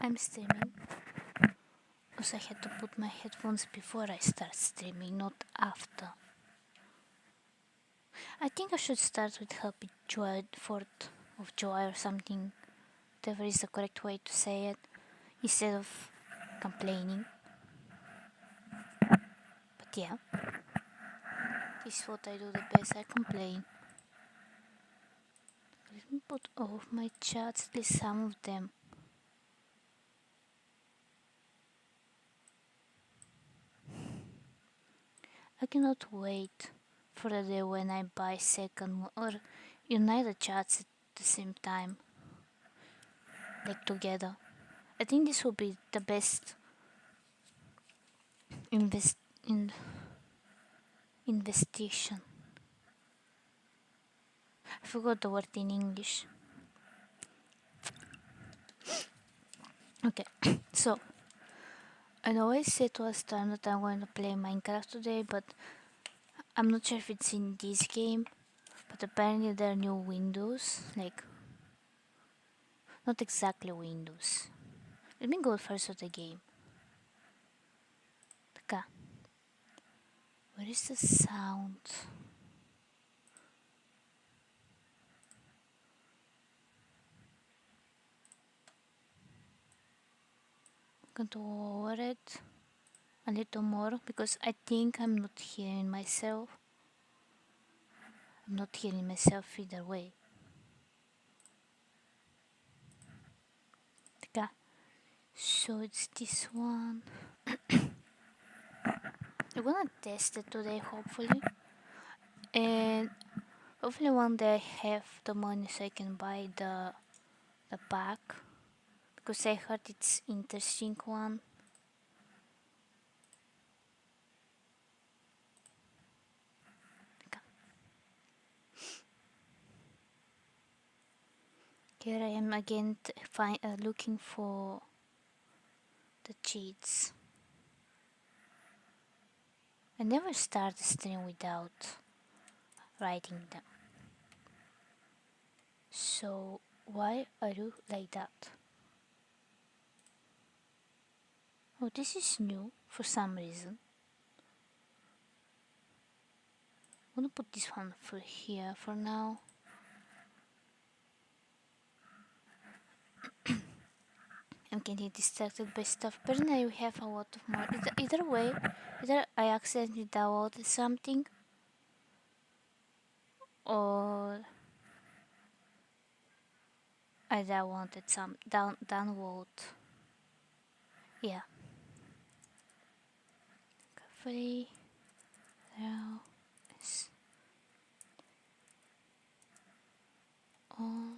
I'm streaming. Also, I had to put my headphones before I start streaming, not after. I think I should start with Happy Joy, 4th of July or something. Whatever is the correct way to say it, instead of complaining. But yeah, this is what I do the best. I complain. Let me put all of my chats, at least some of them. I cannot wait for the day when I buy second or unite the chats at the same time, like together. I think this will be the best investigation. I forgot the word in English. Okay, so I always said last time that I'm going to play Minecraft today, but I'm not sure if it's in this game. But apparently there are new windows, like not exactly windows. Let me go first to the game. Okay. Where is the sound? I'm going to lower it a little more because I think I'm not hearing myself. I'm not hearing myself either way. Okay. So it's this one. I'm gonna test it today, hopefully. And hopefully one day I have the money so I can buy the pack. Because I heard it's interesting one. Here I am again looking for the cheats. I never start a stream without writing them. So why are you like that? Oh, this is new for some reason. I'm gonna put this one for here for now. I'm getting distracted by stuff. But now we have a lot of more. Either way, either I accidentally downloaded something or I downloaded some download. Yeah. Free. Now is on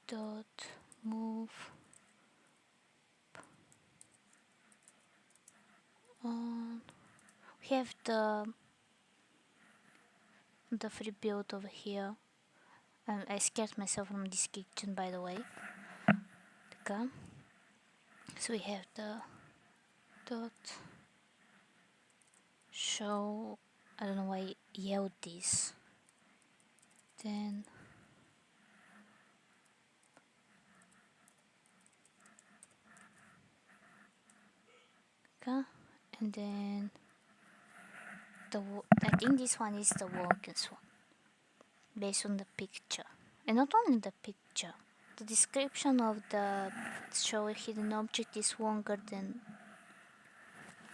dot move on. We have the free build over here. I scared myself from this kitchen, by the way. Okay. So we have the dot show. I don't know why I yelled this. Then okay, and then I think this one is the Walkins one, based on the picture, and not only the picture. The description of the show a hidden object is longer than,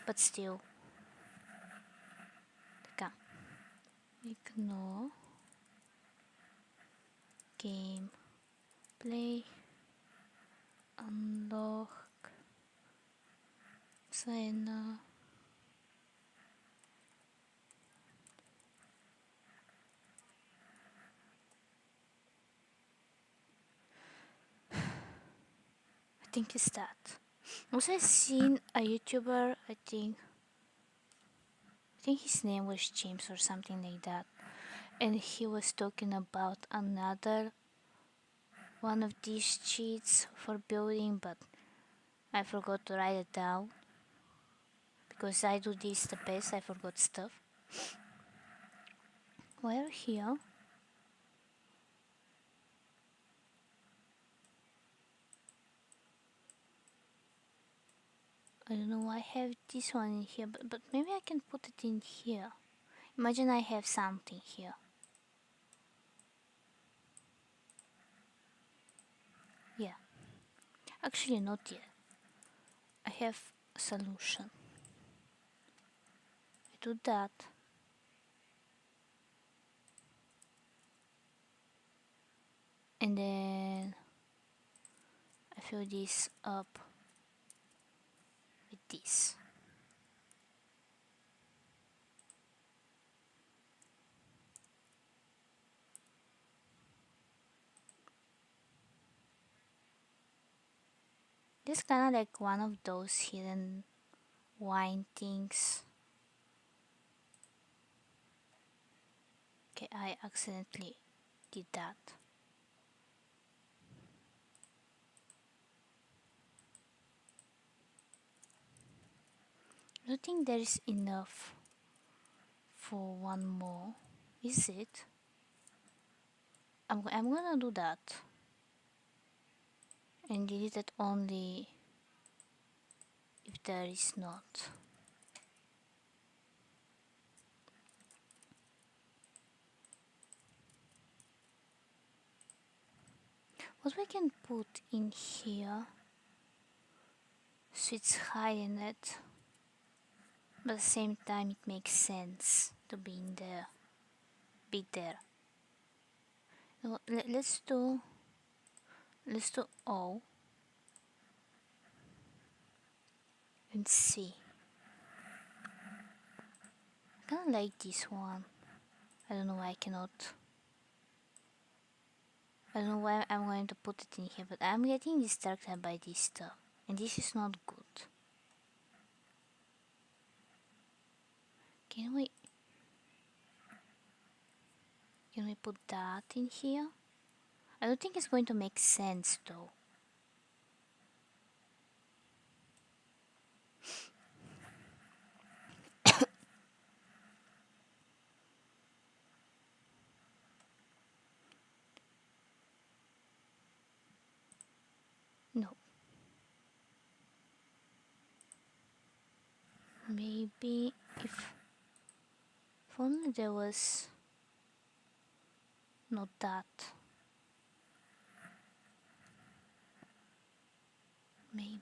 but still. Okay. Ignore game play unlock sign. I think it's that. Also, I seen a YouTuber. I think his name was James or something like that, and he was talking about another one of these cheats for building, but I forgot to write it down because I do this the best. I forgot stuff. Where here? I don't know why I have this one in here, but maybe I can put it in here. Imagine I have something here. Yeah. Actually, not yet. I have a solution. I do that. And then I fill this up with this. This kind of like one of those hidden wine things. Okay, I accidentally did that. I don't think there is enough for one more. Is it? I'm gonna do that. And delete it only if there is not. What we can put in here so it's hiding it, but at the same time it makes sense to be in there, be there. No, let's do O and C. I kinda like this one. I don't know why I cannot. I don't know why I'm going to put it in here, but I'm getting distracted by this stuff, and this is not good. Can we put that in here? I don't think it's going to make sense though. No. Maybe if only there was not that. Maybe.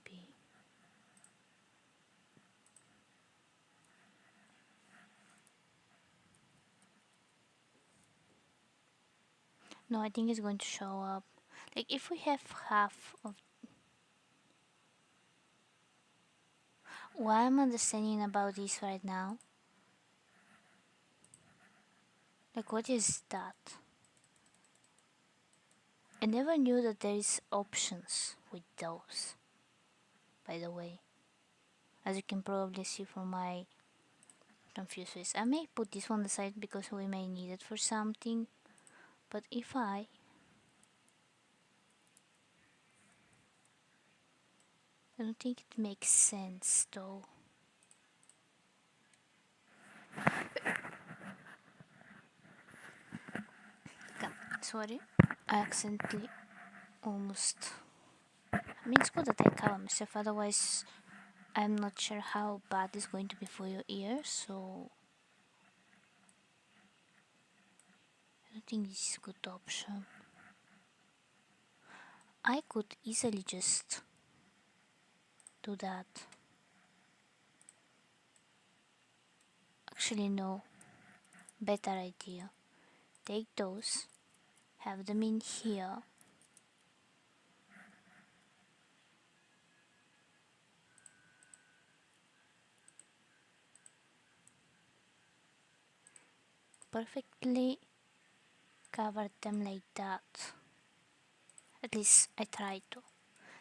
No, I think it's going to show up. Like if we have half of. What I'm understanding about this right now. Like what is that? I never knew that there is options with those. By the way, as you can probably see from my confused face, I may put this one aside because we may need it for something. But if I don't think it makes sense though. Sorry, I accidentally almost. I mean, it's good that I cover myself, otherwise, I'm not sure how bad it's going to be for your ears, so. I don't think this is a good option. I could easily just do that. Actually, no. Better idea. Take those, have them in here. Perfectly cover them like that. At least I try to.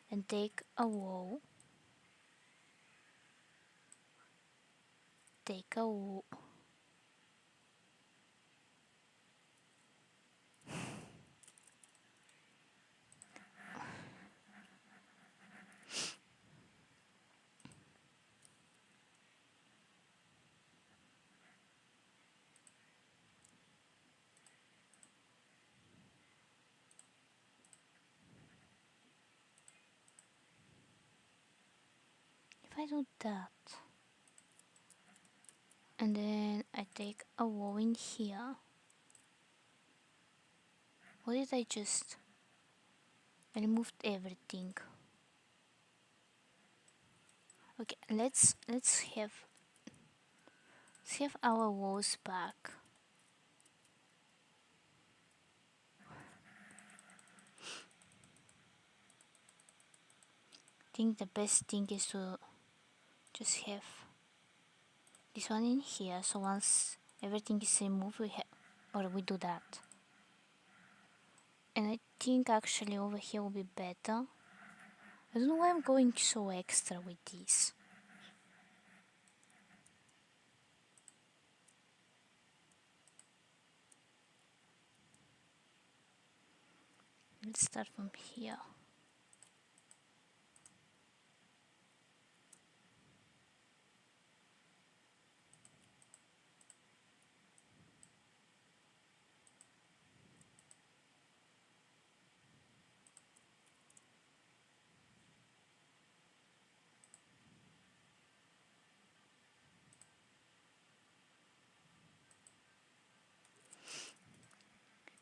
Then take a wall. Take a wall. If I do that? And then I take a wall in here. What did I just... I removed everything. Okay, let's have our walls back. I think the best thing is to just have this one in here, so once everything is removed we do that. And I think actually over here will be better. I don't know why I'm going so extra with this. Let's start from here.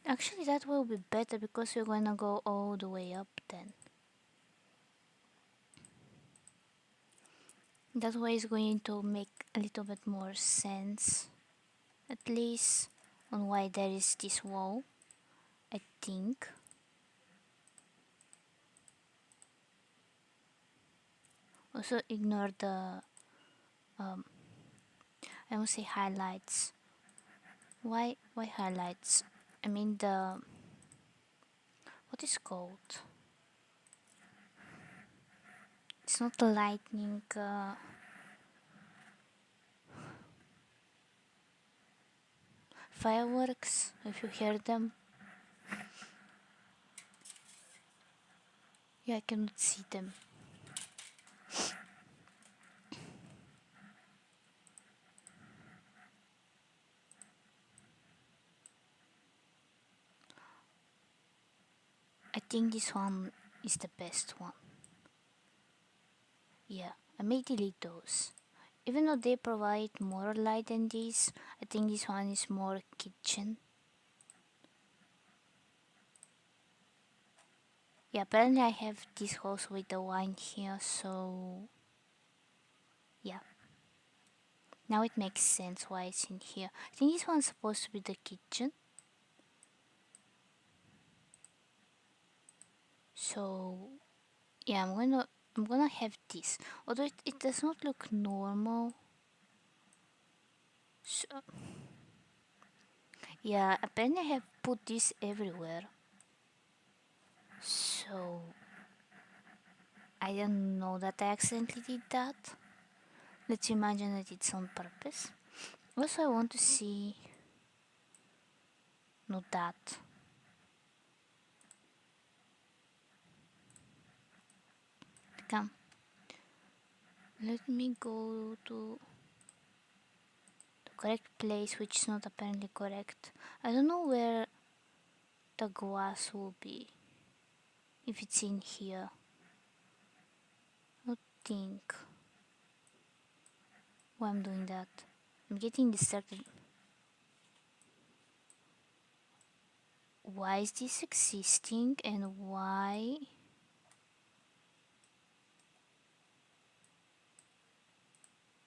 Actually that will be better because we're gonna go all the way up then. That way is going to make a little bit more sense, at least on why there is this wall, I think. Also ignore the I won't say highlights. Why highlights? I mean the what is called? It's not the lightning. Fireworks. If you hear them, yeah, I cannot see them. I think this one is the best one. Yeah, I may delete those. Even though they provide more light than this, I think this one is more kitchen. Yeah, apparently I have this house with the wine here, so yeah. Now it makes sense why it's in here. I think this one's supposed to be the kitchen. So yeah, I'm gonna have this. Although it does not look normal. So yeah, apparently I have put this everywhere. So I don't know that I accidentally did that. Let's imagine that it's on purpose. Also I want to see not that. Come. Let me go to the correct place, which is not apparently correct. I don't know where the glass will be. If it's in here. I think. Why I'm doing that? I'm getting distracted. Why is this existing and why?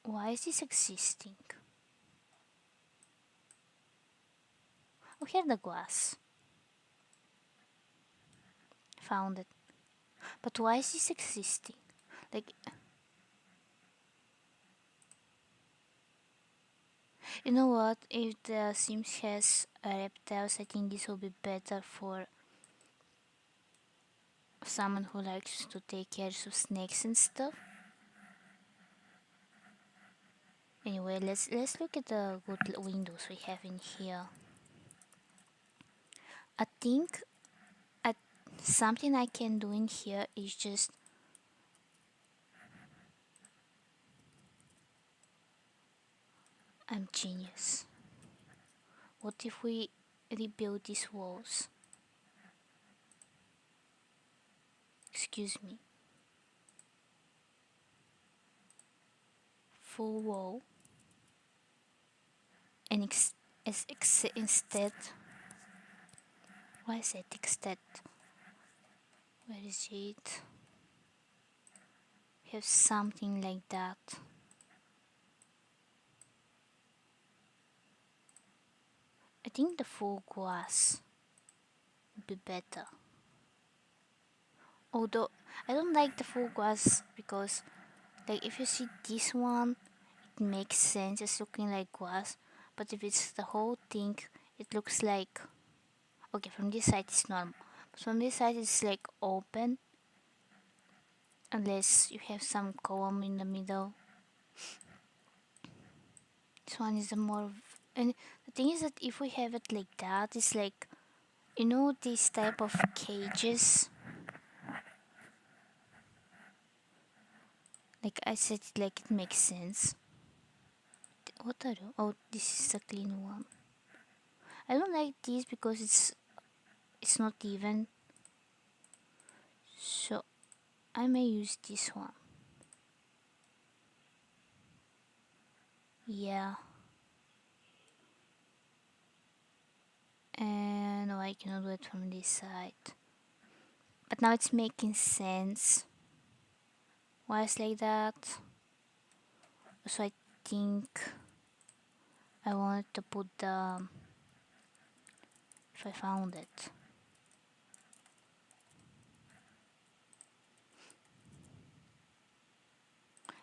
Why is this existing? Oh, here the glass. Found it. But why is this existing? Like, you know what? If the Sims has reptiles, I think this will be better for someone who likes to take care of snakes and stuff. Anyway, let's look at the good windows we have in here. I think something I can do in here is just I'm genius. What if we rebuild these walls? Excuse me. full wall and instead, why is it instead? Where is it? Have something like that. I think the full glass would be better. Although I don't like the full glass because, like, if you see this one, it makes sense. It's looking like glass, but if it's the whole thing, it looks like, okay, from this side it's normal, but from this side it's like open, unless you have some column in the middle. This one is the more, and the thing is that if we have it like that, it's like, you know, this type of cages. Like I said, like it makes sense. What are you? Oh, this is a clean one. I don't like this because it's not even. So I may use this one. Yeah. And no, I cannot do it from this side. But now it's making sense. Why it's like that? So I think I wanted to put the. If I found it.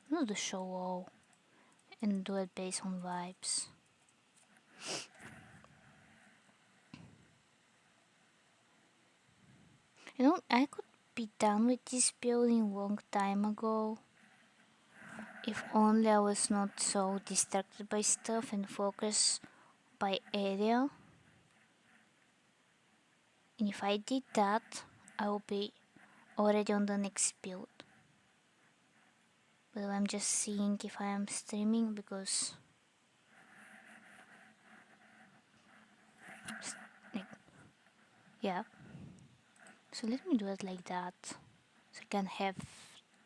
I'm gonna do show all and do it based on vibes. You know, I could be done with this building long time ago. If only I was not so distracted by stuff and focused by area. And if I did that, I will be already on the next build. But I'm just seeing if I am streaming because like, yeah. So let me do it like that. So I can have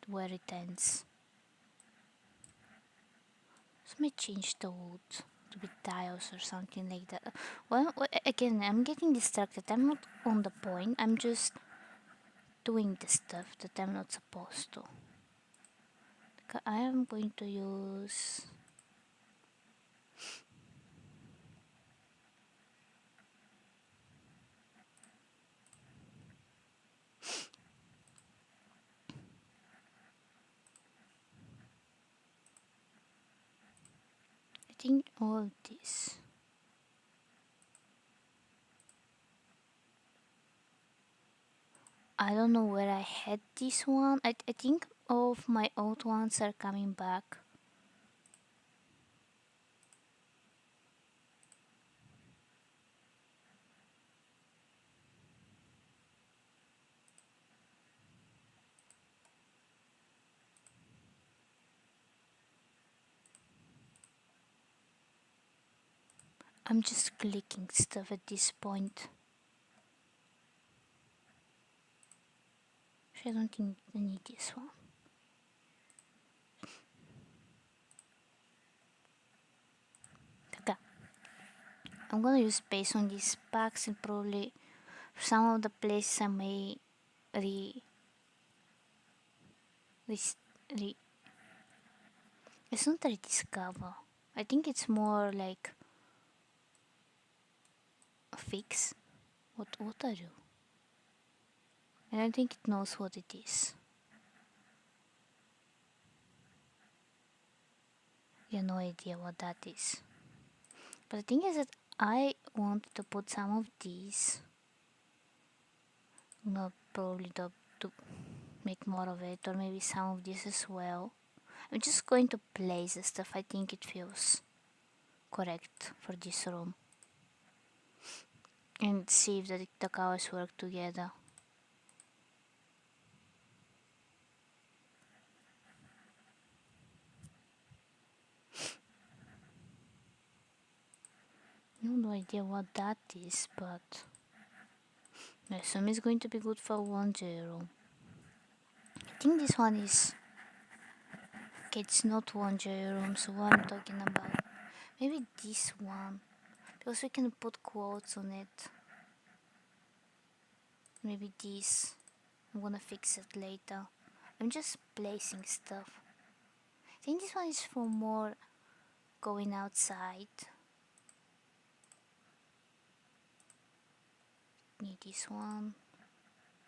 where it ends. So I may change the wood to be tiles or something like that. Well, again, I'm getting distracted. I'm not on the point. I'm just doing the stuff that I'm not supposed to. I am going to use. I think all this. I don't know where I had this one. I think all of my old ones are coming back. I'm just clicking stuff at this point. I don't think I need this one. Okay. I'm gonna use based on these packs and probably some of the places I may re, re, re it's not rediscover. I think it's more like a fix. What are you? I don't think it knows what it is. You have no idea what that is. But the thing is that I want to put some of these. Not probably to make more of it, or maybe some of this as well. I'm just going to place the stuff I think it feels correct for this room. And see if the colors work together. No idea what that is, but I assume it's going to be good for 1-0. I think this one is Okay, it's not laundry room, so what I'm talking about. Maybe this one. Because we can put quotes on it. Maybe this. I'm gonna fix it later. I'm just placing stuff. I think this one is for more going outside. Need this one.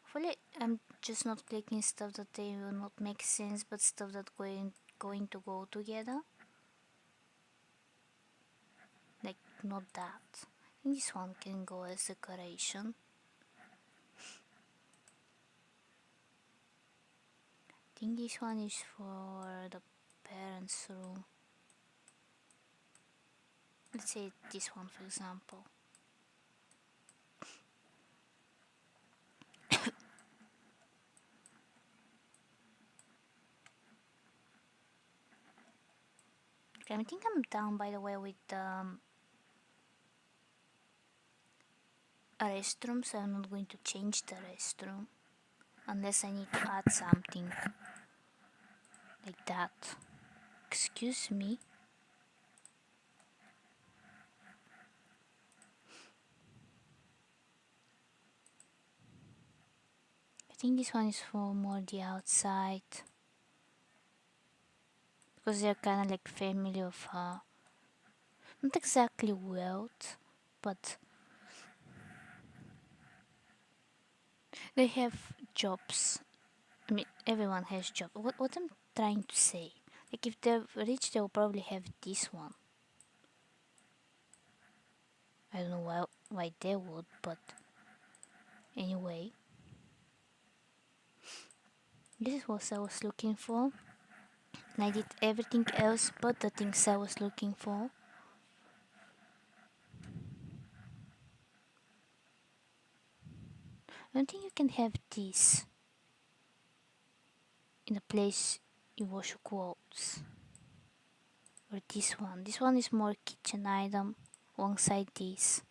Hopefully I'm just not clicking stuff that they will not make sense, but stuff that going to go together. Like not that. I think this one can go as decoration. I think this one is for the parents' room. Let's say this one for example. Okay, I think I'm down by the way with a restroom, so I'm not going to change the restroom unless I need to add something like that. Excuse me. I think this one is for more the outside because they're kind of like family of not exactly wealth, but they have jobs. I mean, everyone has job. What I'm trying to say, like if they're rich, they'll probably have this one. I don't know why they would, but anyway, this is what I was looking for. And I did everything else but the things I was looking for. I don't think you can have this in a place you wash your clothes. Or this one. This one is more kitchen item alongside this.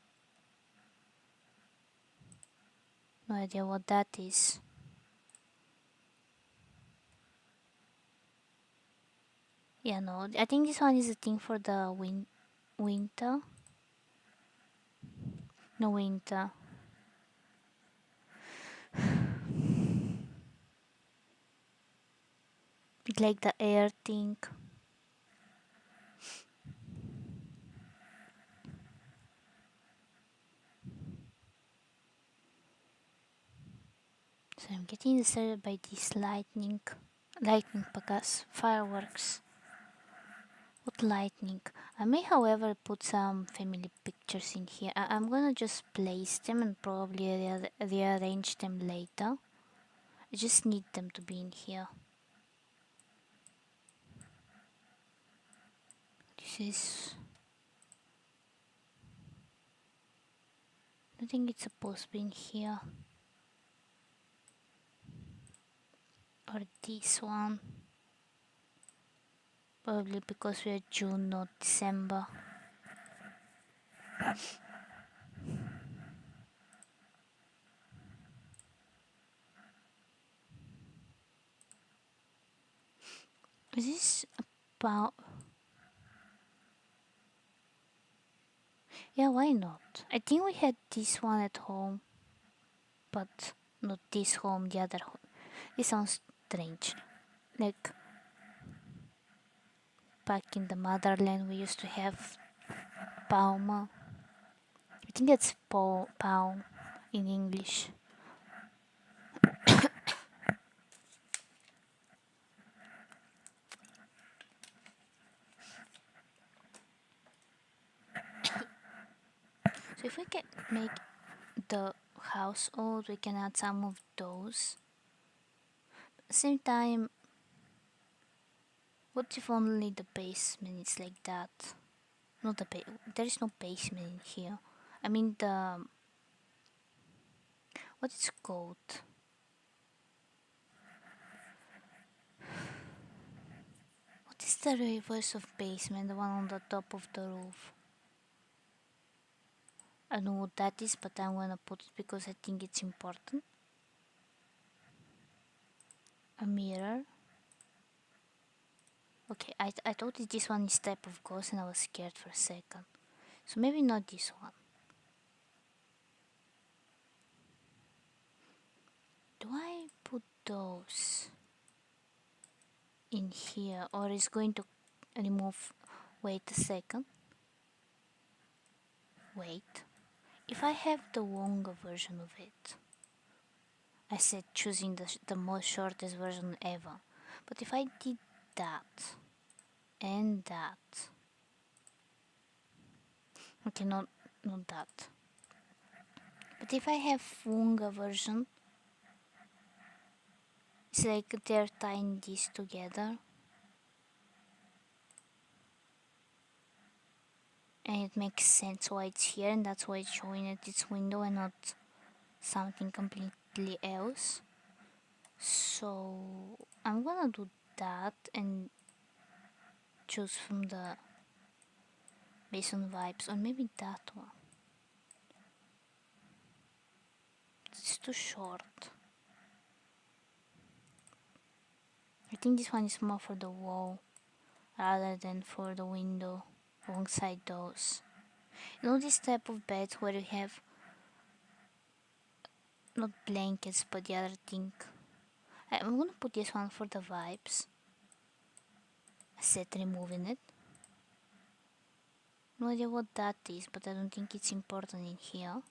No idea what that is. Yeah, no. I think this one is a thing for the winter. No winter. Like the air thing. So I'm getting disturbed by this lightning because fireworks. What lightning? I may however put some family pictures in here. I'm gonna just place them and probably rearrange them later. I just need them to be in here. This is... I think it's supposed to be in here. Or this one. Probably because we're June, not December. Is this about... Yeah, why not? I think we had this one at home. But not this home, the other home. This sounds strange. Like back in the motherland we used to have Palma. I think that's Palm in English. So if we can make the house old, we can add some of those. At the same time, what if only the basement is like that? Not the there is no basement in here. I mean the... what is it called? What is the reverse of basement? The one on the top of the roof. I don't know what that is, but I'm gonna put it because I think it's important. A mirror. Okay, I thought this one is type of ghost and I was scared for a second. So maybe not this one. Do I put those in here or is going to remove? Wait a second. Wait. If I have the longer version of it, I said choosing the most shortest version ever. But if I did that and that, okay, not that. But if I have longer version, it's like they're tying these together, and it makes sense why it's here, and that's why it's showing at its window and not something completely else. So I'm gonna do that and choose from the based on vibes, or maybe that one. It's too short. I think this one is more for the wall rather than for the window alongside those. You know this type of beds where you have not blankets but the other thing. I'm gonna put this one for the vibes. I said removing it. No idea what that is, but I don't think it's important in here.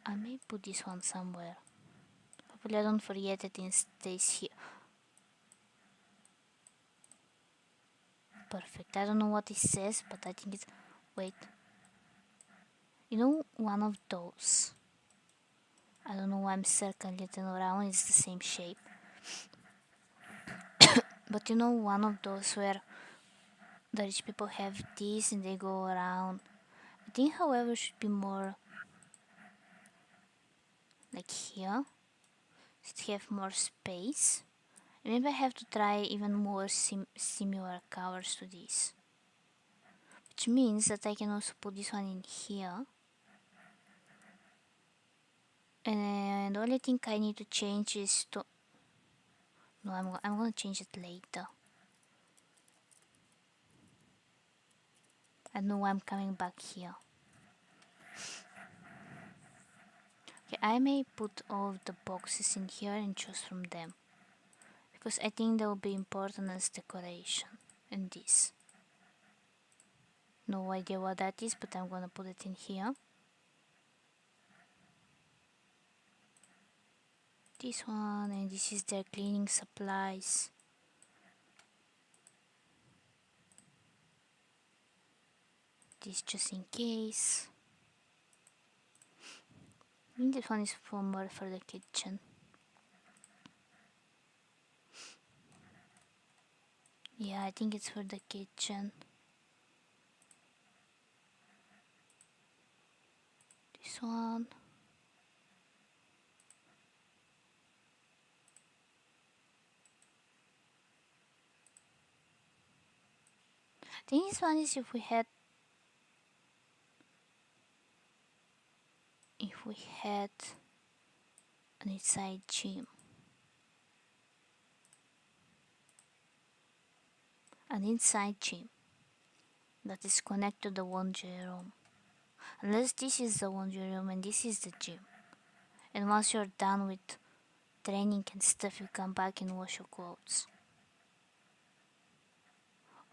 I may put this one somewhere. Hopefully I don't forget that it stays here. Perfect. I don't know what it says, but I think it's... Wait. You know one of those? I don't know why I'm circling it around, it's the same shape. But you know one of those where the rich people have these and they go around. I think however should be more like here. Should have more space. Maybe I have to try even more similar covers to this. Which means that I can also put this one in here. And the only thing I need to change is to... No, I'm gonna change it later. I know I'm coming back here. Okay, I may put all of the boxes in here and choose from them. Because I think they will be important as decoration. And this. No idea what that is, but I'm gonna put it in here. This one, and this is their cleaning supplies. This just in case. I think this one is for more for the kitchen. Yeah, I think it's for the kitchen. This one. I think this one is if we had an inside gym. An inside gym that is connected to the laundry room. Unless this is the laundry room and this is the gym. And once you're done with training and stuff, you come back and wash your clothes.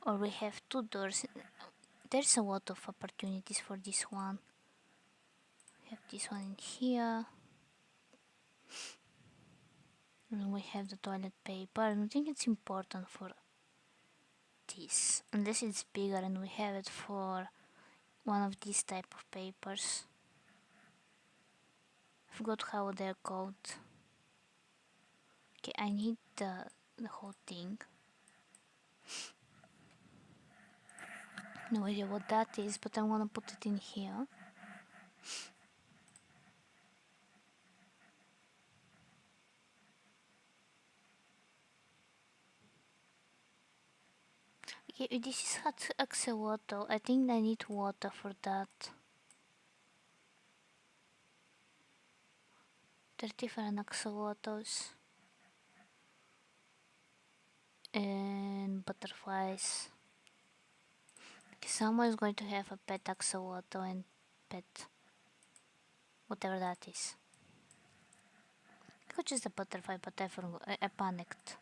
Or we have two doors. There's a lot of opportunities for this one. We have this one in here. And we have the toilet paper. I don't think it's important for this. Unless it's bigger and we have it for one of these type of papers. I forgot how they're called. Okay, I need the whole thing. No idea what that is, but I'm gonna put it in here. Okay, this is hot axolotl. I think I need water for that. There are different axolotls. and butterflies. Someone is going to have a pet axolotl and pet whatever that is. I could choose the butterfly, but I forgot. I panicked,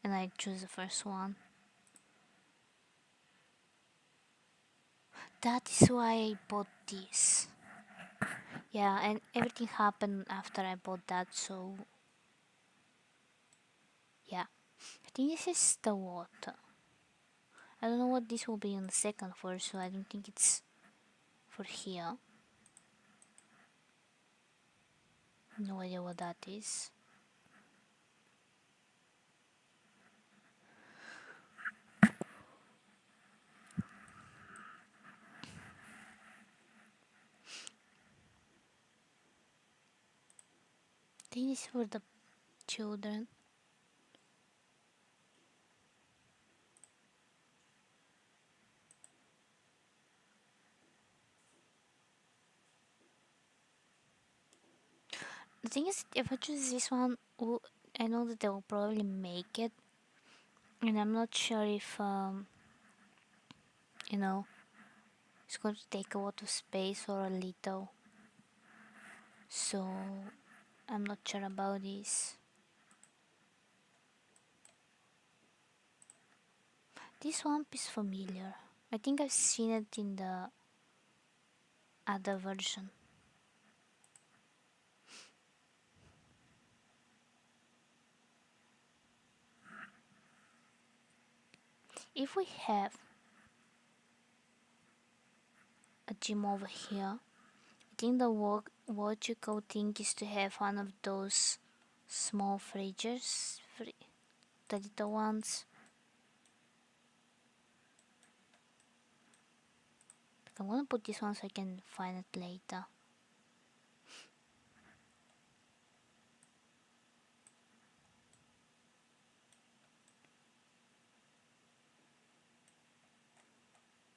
and I choose the first one. That is why I bought this. Yeah, and everything happened after I bought that, so yeah. I think this is the water. I don't know what this will be on the second floor, so I don't think it's for here. No idea what that is. I think this is for the children. The thing is, if I choose this one, I know that they will probably make it, and I'm not sure if you know, it's going to take a lot of space or a little. So I'm not sure about this. This swamp is familiar. I think I've seen it in the other version. If we have a gym over here, I think the logical thing is to have one of those small fridges, the little ones. I'm gonna put this one so I can find it later.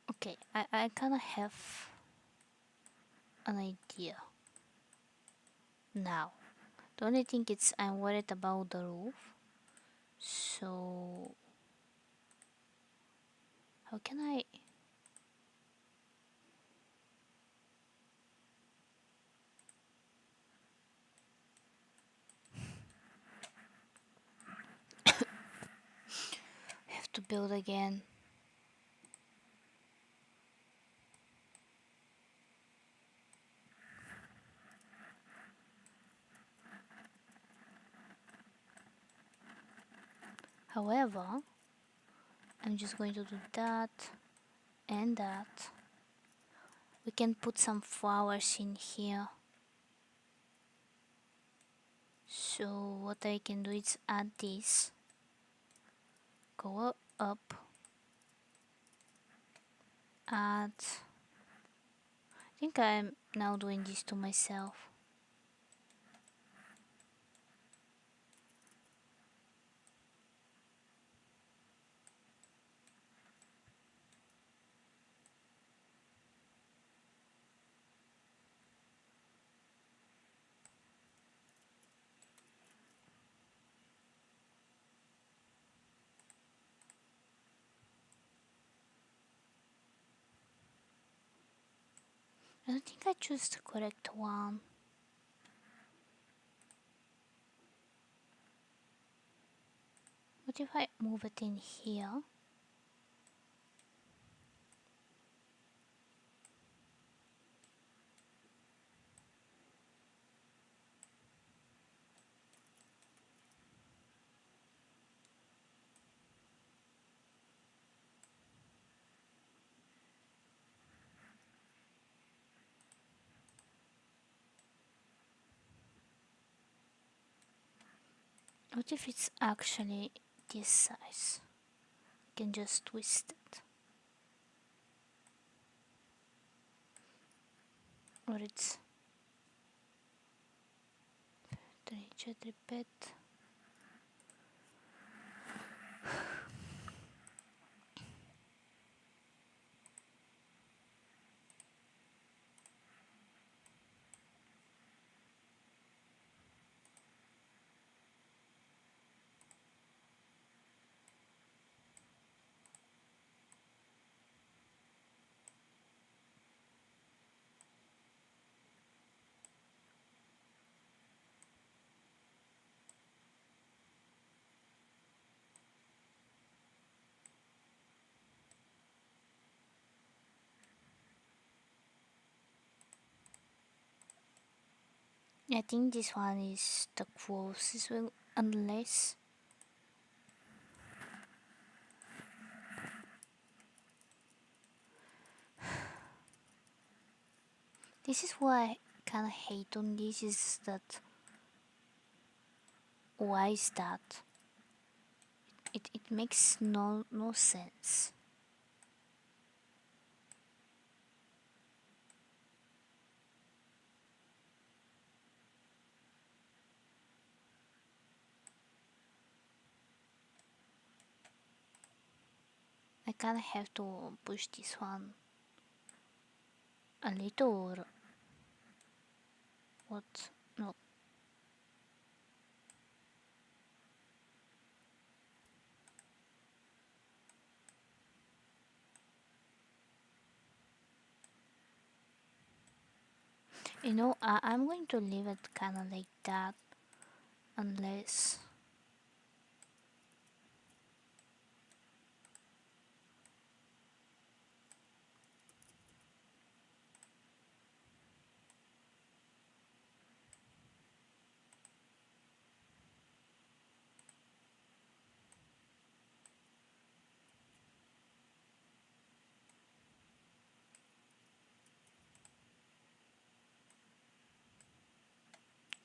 Okay, I kinda have an idea now. The only thing is I'm worried about the roof. So how can I have to build again? However, I'm just going to do that and that. We can put some flowers in here. So what I can do is add this, go up, add. I think I'm now doing this to myself. I don't think I choose the correct one. What if I move it in here? What if it's actually this size? I can just twist it. Or it's 3, 4, pet. I think this one is the closest one, unless this is why I kinda hate on this, is that why is that? It makes no sense. I kinda have to push this one a little, or what? No. I'm going to leave it kinda like that, unless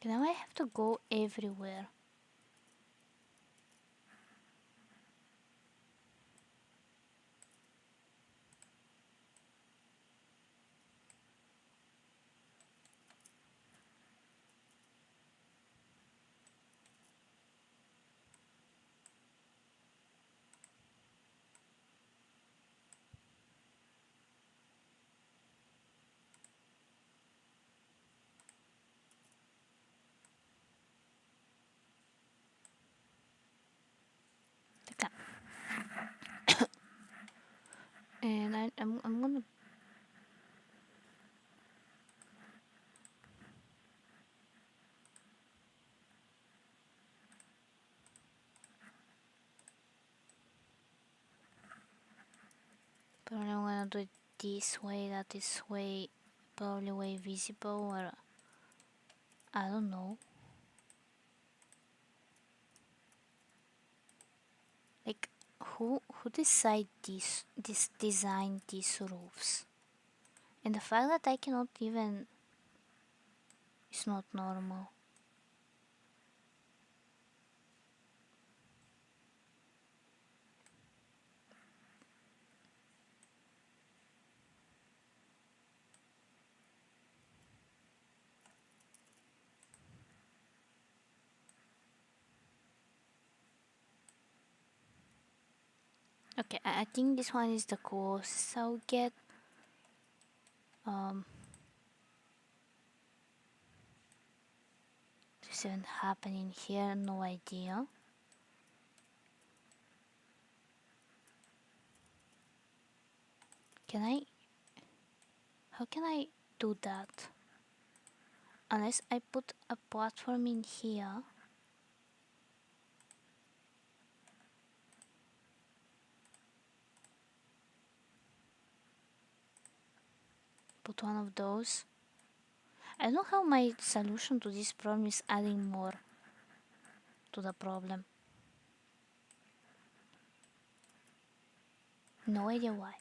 now I have to go everywhere. Like that. And I'm gonna, probably I'm gonna do it this way, that is way, probably way visible, or I don't know. Like, who decide this design these roofs? And the fact that I cannot even is not normal. Okay, I think this one is the closest I'll get. Um, this isn't happening here, no idea. Can I? How can I do that? Unless I put a platform in here. Put one of those. I don't know how my solution to this problem is adding more to the problem. No idea why.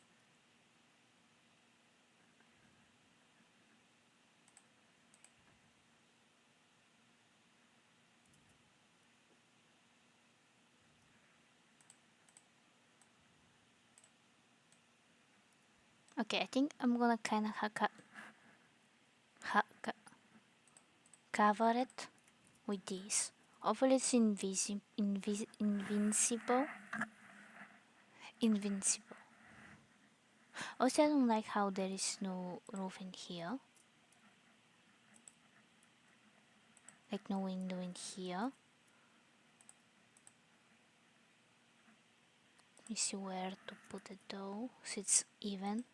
Okay, I think I'm gonna kinda cover it with this. Hopefully it's invincible. Invincible. Also, I don't like how there is no roof in here. Like no window in here. Let me see where to put it though, so it's even.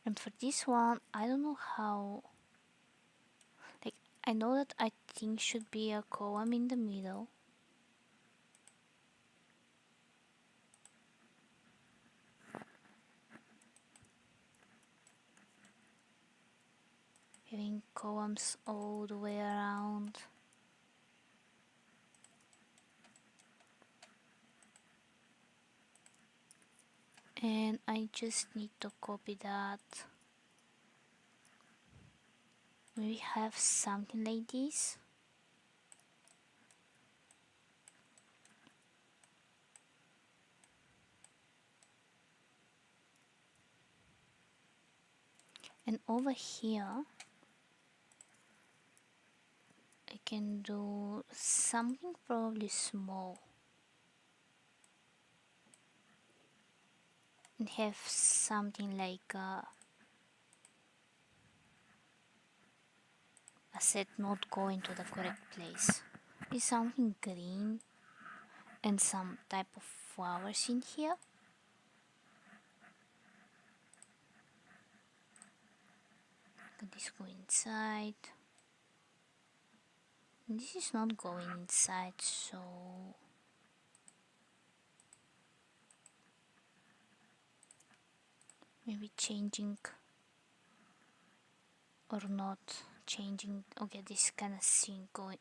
And for this one, I don't know how. Like, I know that I think should be a column in the middle. Having columns all the way around. And I just need to copy that. We have something like this. And over here I can do something probably small and have something like a set not going to the correct place. Is something green and some type of flowers in here. Let this go inside. And this is not going inside, so maybe changing or not changing. Okay, this kind of thing going.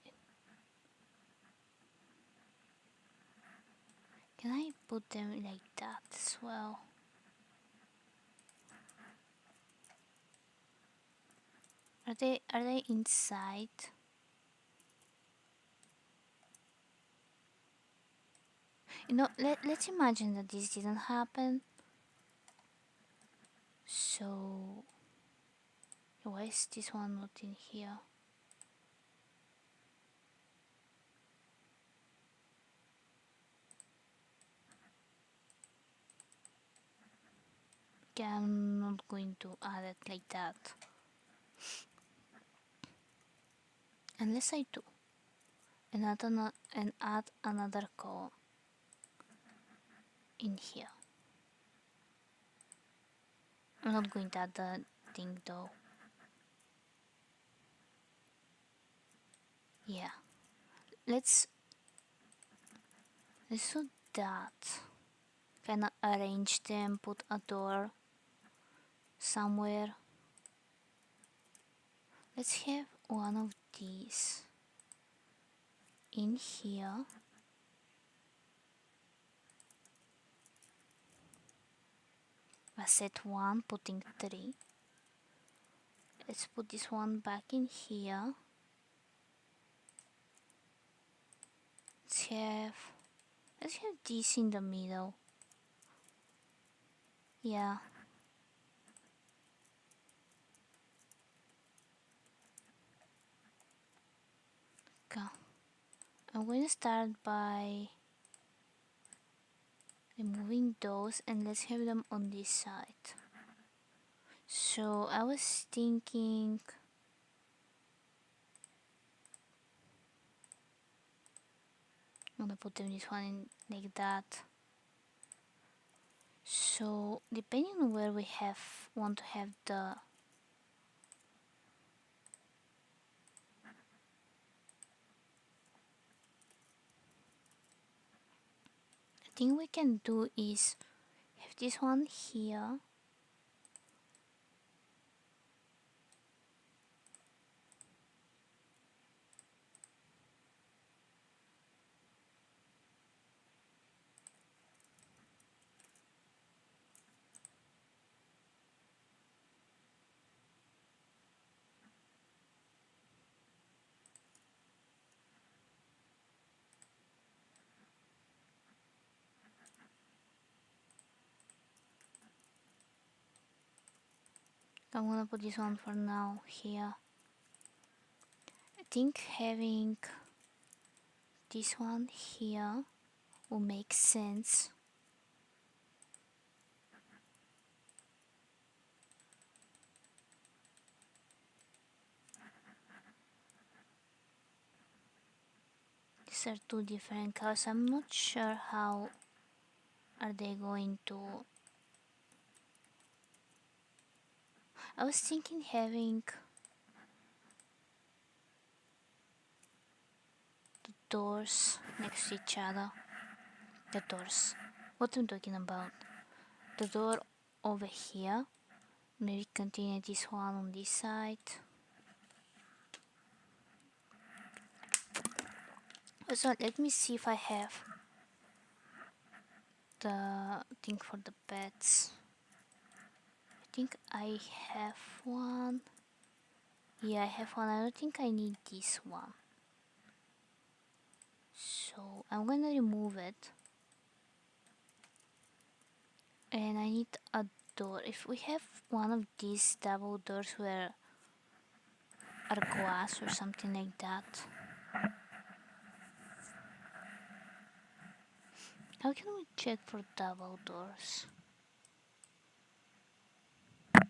Can I put them like that as well? Are they inside? Let's imagine that this didn't happen. So why is this one not in here? Okay, I'm not going to add it like that. Unless I do. And add another column in here. I'm not going to add the thing though. Yeah. Let's do that. Kinda arrange them, put a door somewhere. Let's have one of these in here. I set 1, putting 3. Let's put this one back in here. Let's have this in the middle. Yeah. Okay. I'm going to start by removing those and let's have them on this side. So I was thinking I'm gonna put them this one in like that. So depending on where we want to have the thing we can do is have this one here. I'm gonna put this one for now here. I think having this one here will make sense. These are two different colors. I'm not sure how are they going to. I was thinking having the doors next to each other. The doors. What I'm talking about. The door over here. Maybe continue this one on this side. So let me see if I have the thing for the pets. I think I have one. Yeah, I have one. I don't think I need this one. So I'm gonna remove it. And I need a door. If we have one of these double doors where are glass or something like that. How can we check for double doors? I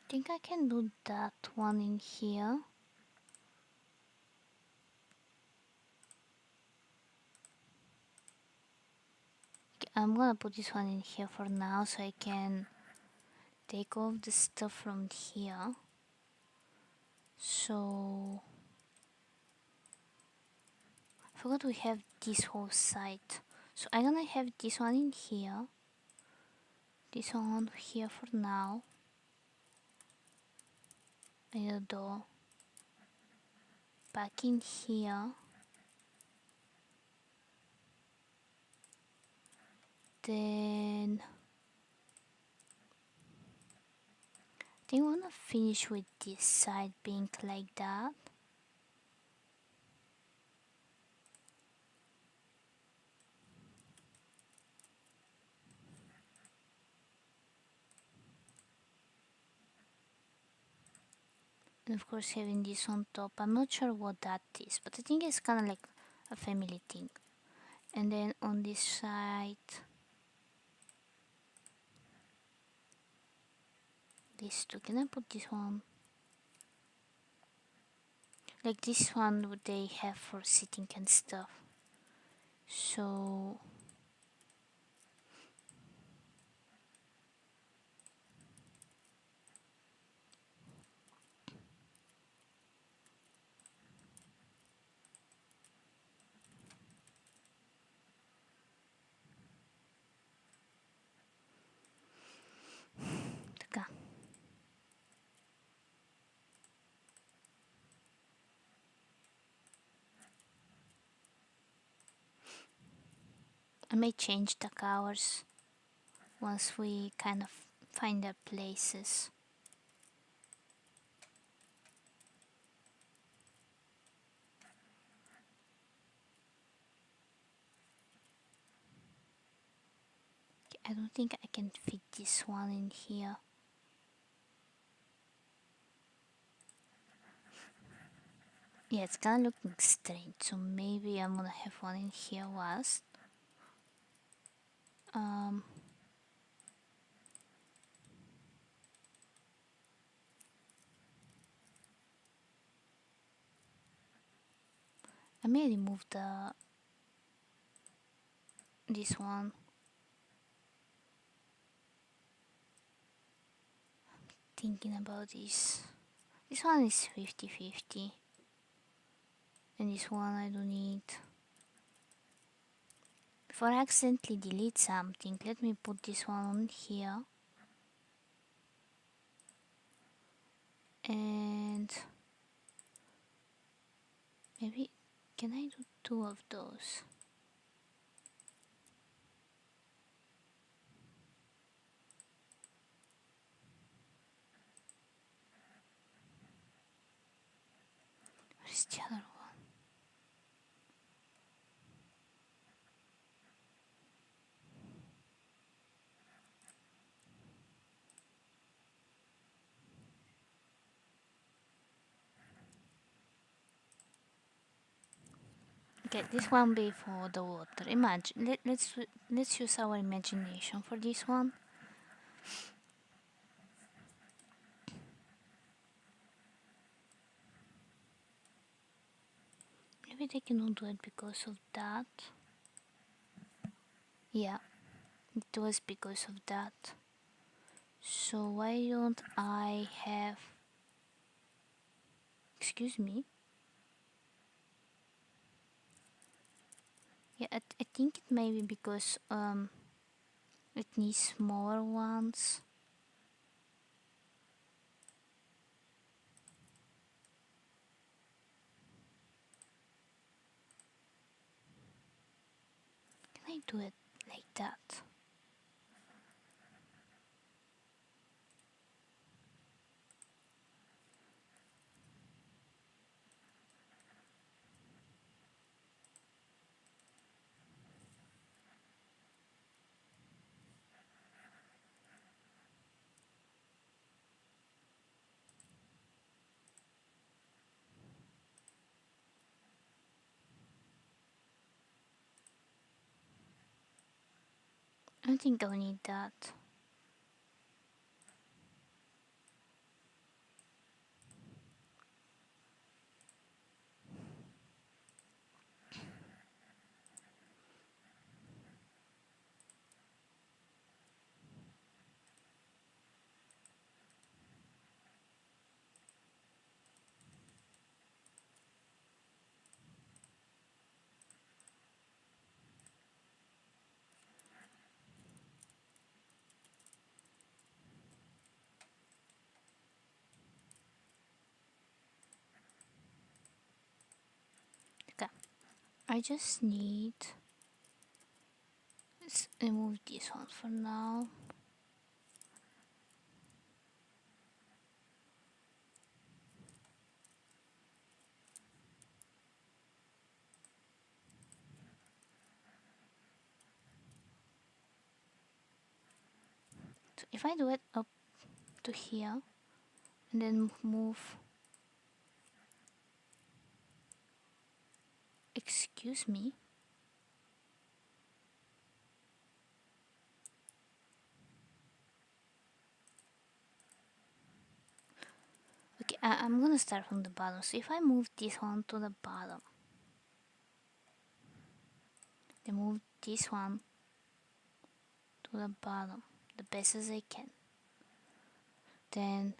think I can do that one in here. Okay, I'm gonna put this one in here for now so I can take off the stuff from here. So I forgot we have this whole side. So I'm gonna have this one in here. This one here for now. And a door back in here. Then I think I wanna finish with this side being like that. And of course having this on top. I'm not sure what that is, but I think it's kinda like a family thing. And then on this side, these two. Can I put this one? Like this one what they have for sitting and stuff. So така. I may change the colors once we kind of find their places. I don't think I can fit this one in here. Yeah, it's kinda looking strange, so maybe I'm gonna have one in here last. I may remove this one. Thinking about this. This one is 50-50. And this one I don't need. Before I accidentally delete something, let me put this one on here. And maybe, can I do two of those? Where's the other one? Okay, this one be for the water. Imagine, let's use our imagination for this one. Maybe they cannot do it because of that. Yeah, it was because of that. So why don't I have... Excuse me? Yeah, I think it may be because it needs smaller ones. I do it like that? I don't think I'll need that. Okay, I just need. Let's remove this one for now. So if I do it up to here and then move, excuse me. Okay, I'm gonna start from the bottom. So if I move this one to the bottom, then move this one to the bottom the best as I can, then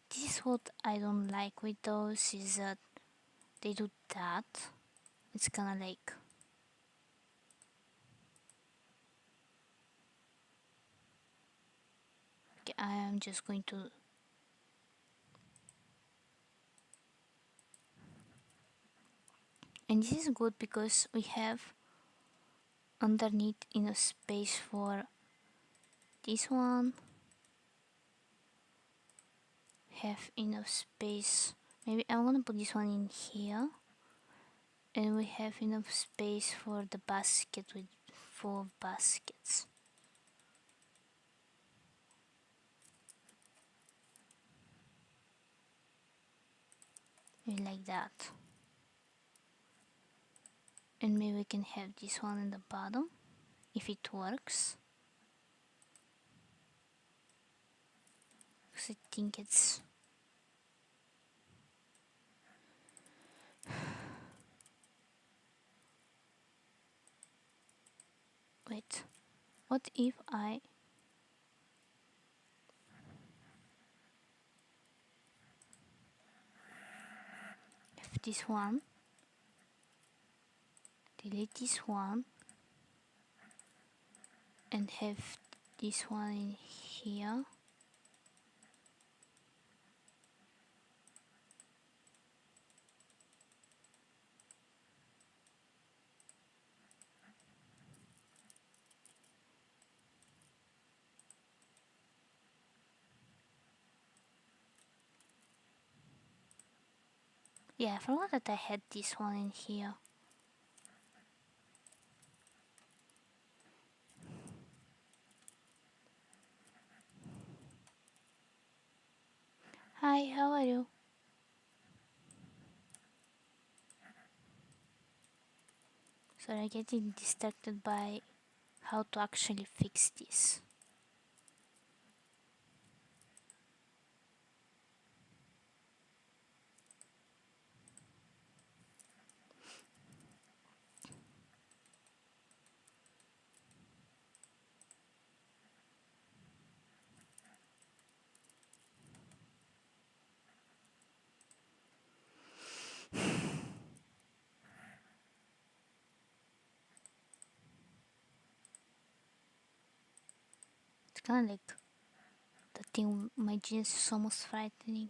this is what I don't like with those, is that they do that. It's kinda like, okay, I am just going to, and this is good because we have underneath enough space for this one, have enough space. Maybe I'm gonna put this one in here, and we have enough space for the basket with 4 baskets. Maybe like that. And maybe we can have this one in the bottom if it works. Because I think it's, wait, what if I have this one, delete this one, and have this one in here? Yeah, I forgot that I had this one in here. Hi, how are you? Sorry, I'm getting distracted by how to actually fix this. It's kind of like the thing, my jeans is almost frightening.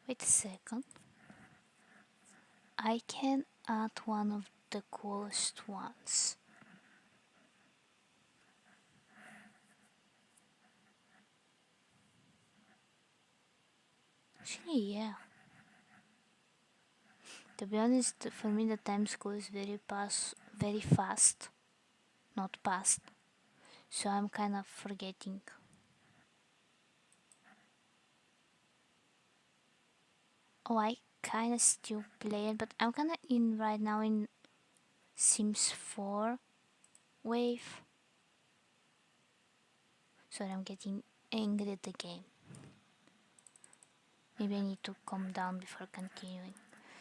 Wait a second. I can add one of the coolest ones. Actually, yeah. To be honest, for me the time goes very fast, not past. So I'm kind of forgetting. Oh, I kind of still play it, but I'm kind of in right now in Sims 4 wave. So I'm getting angry at the game. Maybe I need to calm down before continuing.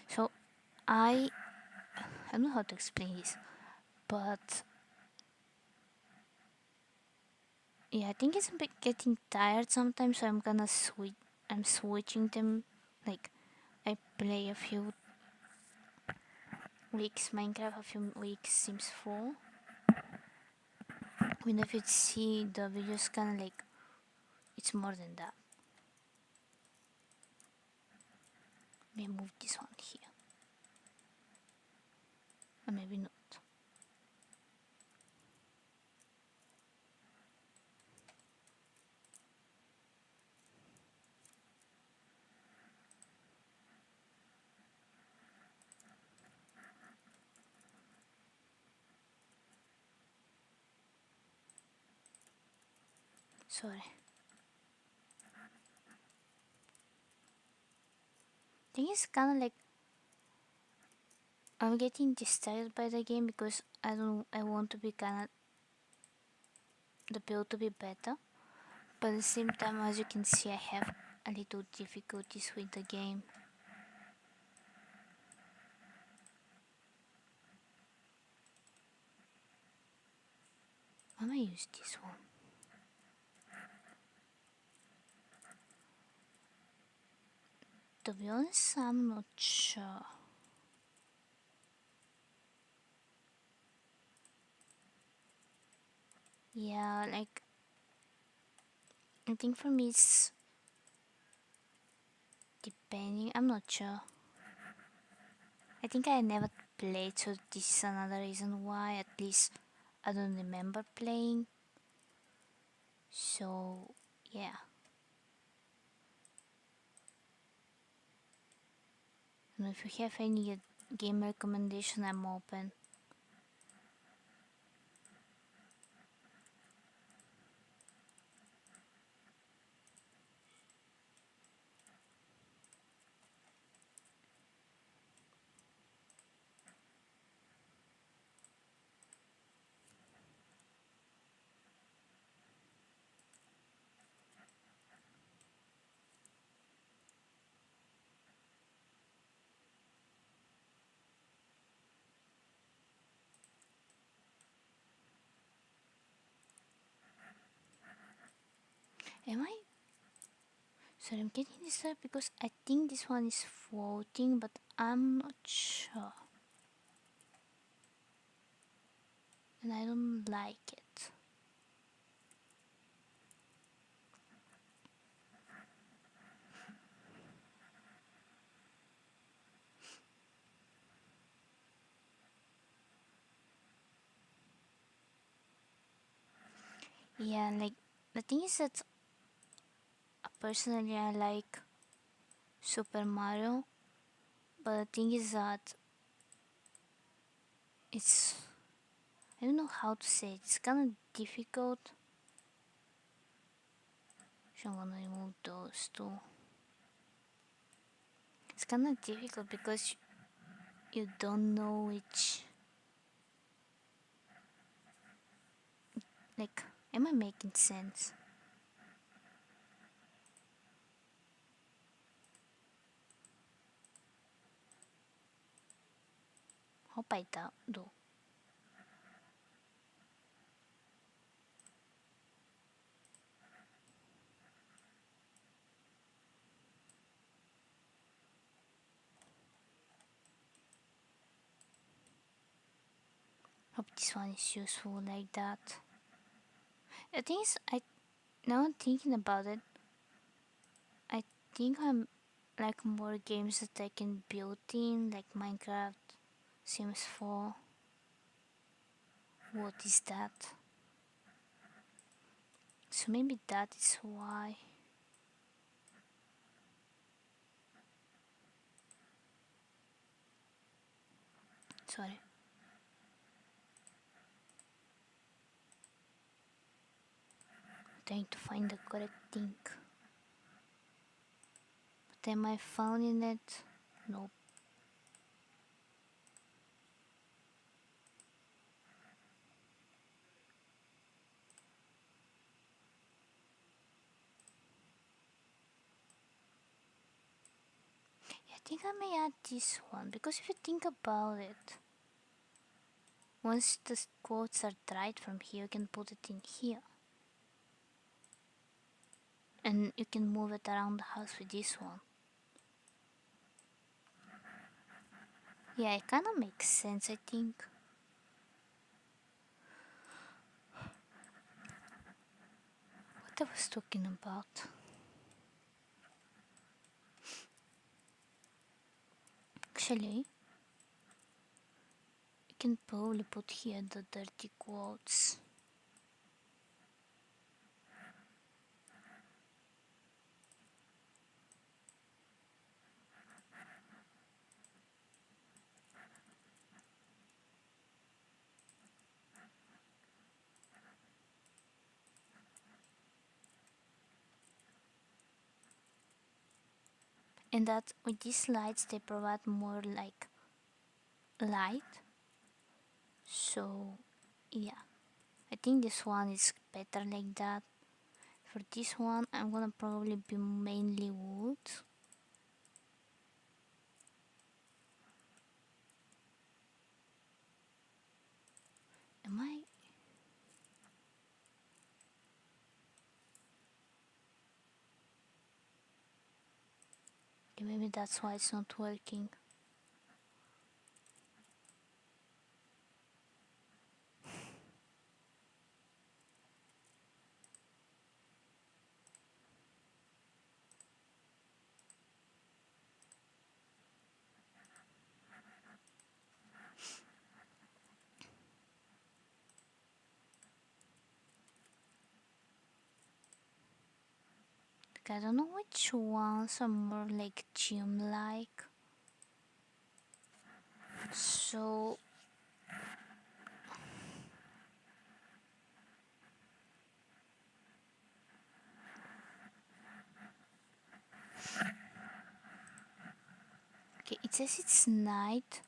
So I don't know how to explain this, but yeah, I think it's a bit getting tired sometimes. So I'm gonna switch. I'm switching them. Like I play a few weeks Minecraft, a few weeks Sims 4. When if you see the videos, kind of like it's more than that. Let me move this one here, or maybe not. Sorry. I think it's kind of like I'm getting distracted by the game because I want to be kind of the build to be better, but at the same time, as you can see, I have a little difficulties with the game. I might use this one. To be honest, I'm not sure. Yeah, like I think for me it's depending. I'm not sure. I think I never played, so this is another reason why. At least I don't remember playing. So yeah. And if you have any game recommendation, I'm open. Am I? So I'm getting this up because I think this one is floating, but I'm not sure. And I don't like it. Yeah, like the thing is that personally I like Super Mario, but the thing is that it's I don't know how to say it. It's kind of difficult. So I'm gonna remove those two. It's kind of difficult because you don't know which. Like, am I making sense? Hope I do. Hope this one is useful like that. The thing is, now I'm thinking about it. I think I'm like more games that I can build in, like Minecraft, Sims 4. What is that? So maybe that is why. Sorry. Trying to find the correct thing. But am I found in it? Nope. Yeah, I think I may add this one because if you think about it, once the quotes are dried from here, you can put it in here. And you can move it around the house with this one. Yeah, it kinda makes sense, I think. What I was talking about? Actually, you can probably put here the dirty quotes. And that with these lights they provide more like light. So yeah, I think this one is better like that. For this one I'm gonna probably be mainly wood. Am I? Okay, maybe that's why it's not working. I don't know which ones are more like gym like. So okay, it says it's night.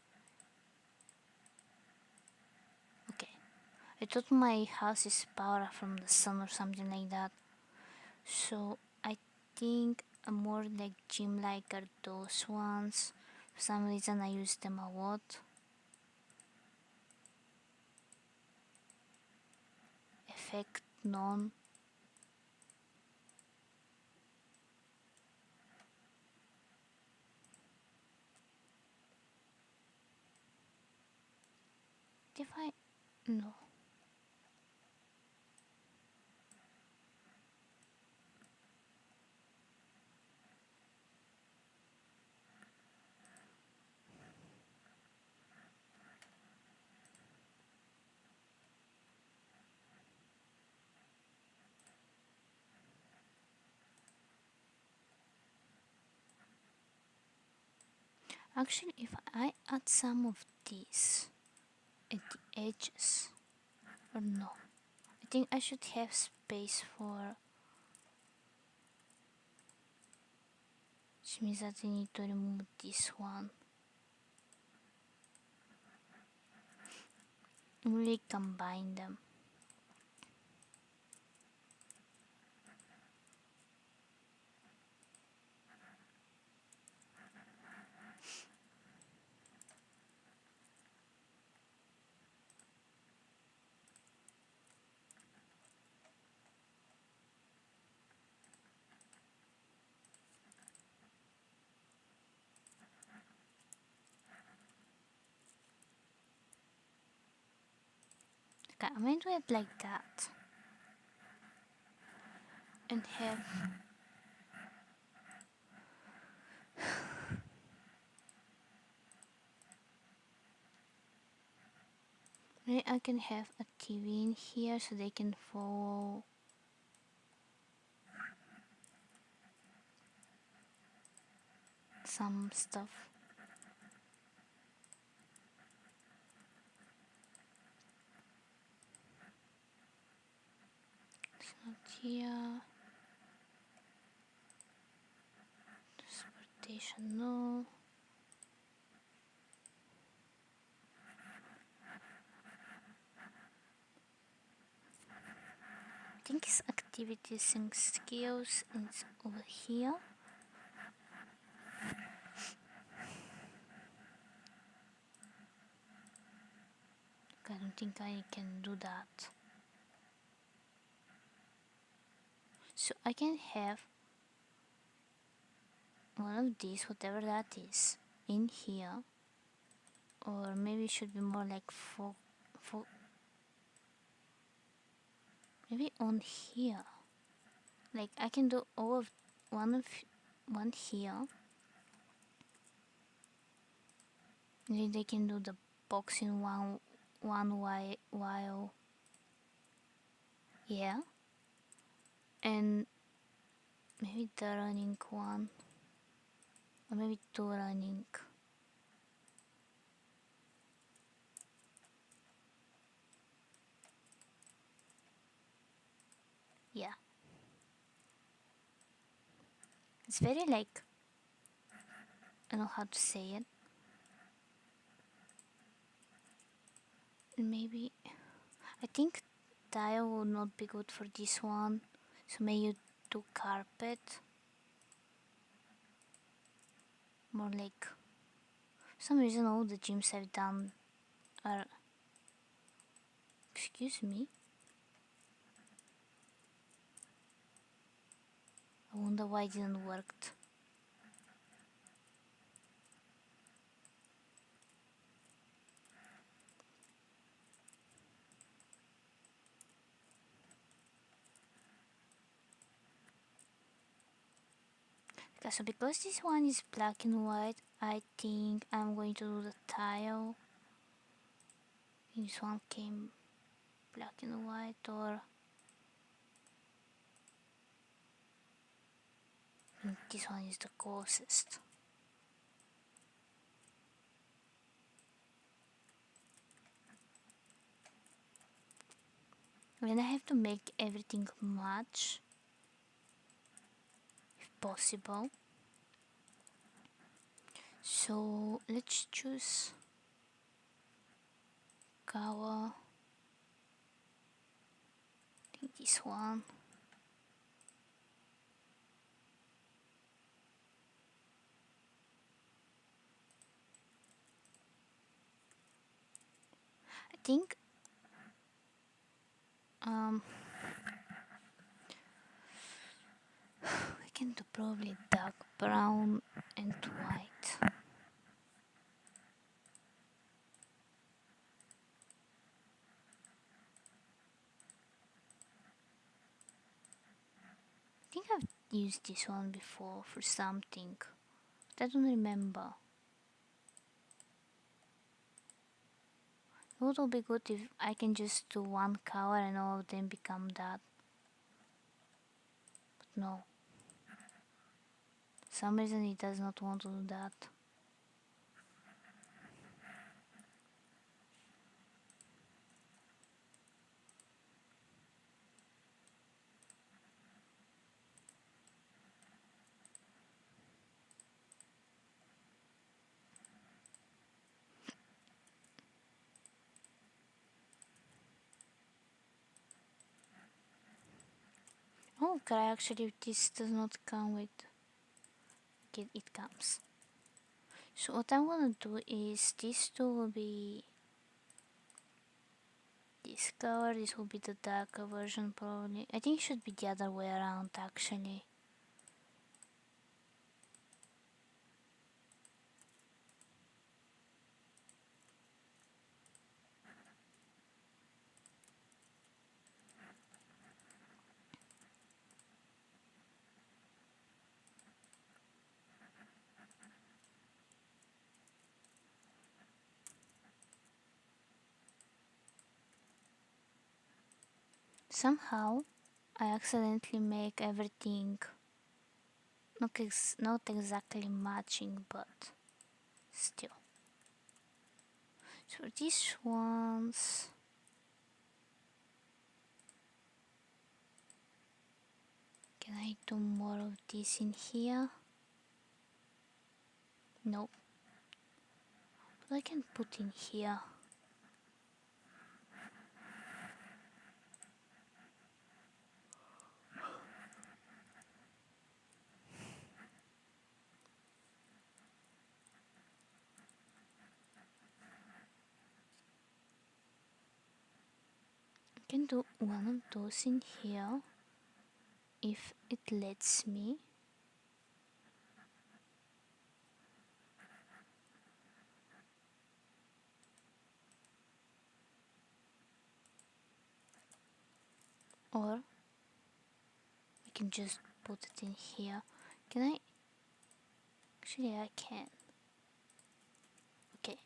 Okay, I thought my house is powered from the sun or something like that. So I think a more like gym like are those ones. For some reason I use them a lot. Effect none. If I no. Actually if I add some of these at the edges or no. I think I should have space for, which means that I need to remove this one. Really combine them. Okay, I'm going to do it like that. And have Maybe I can have a TV in here so they can follow some stuff. It's not here. Transportation, no. I think it's activities and skills. It's over here. I don't think I can do that. So I can have one of these, whatever that is, in here. Or maybe it should be more like for maybe on here. Like I can do all of one here. Maybe they can do the boxing one while yeah, and maybe the running one, or maybe two running. Yeah, it's very like I don't know how to say it. Maybe I think tile would not be good for this one, so maybe you do carpet. More like for some reason all the gyms I've done are excuse me. I wonder why it didn't work. Okay, so because this one is black and white, I think I'm going to do the tile. This one came black and white, or I think this one is the closest. Then I have to make everything match, if possible. So let's choose Kawa. I think this one. I think I can do probably dark brown and white. I think I've used this one before for something, but I don't remember. It would be good if I can just do one color and all of them become that. But no. For some reason it does not want to do that. Oh, okay, actually this does not come with... Okay, it comes. So what I'm gonna do is these two will be this color, this will be the darker version probably. I think it should be the other way around actually. Somehow I accidentally make everything not exactly matching, but still. So these ones, can I do more of this in here? Nope. But I can put in here. I can do one of those in here if it lets me. Or I can just put it in here. Can I? Actually, I can. Okay.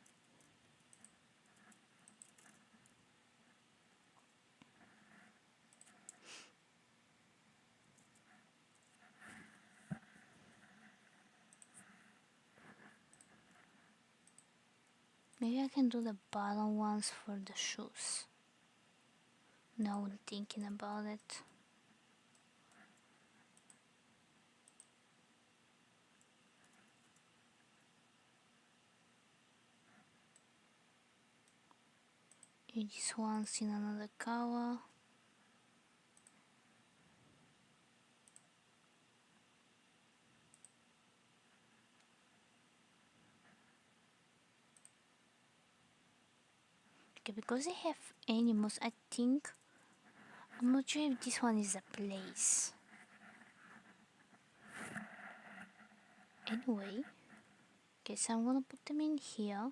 Maybe I can do the bottom ones for the shoes. Now I'm thinking about it. This one's in another color. Okay, because they have animals, I think. I'm not sure if this one is a place. Anyway, okay, so I'm gonna put them in here.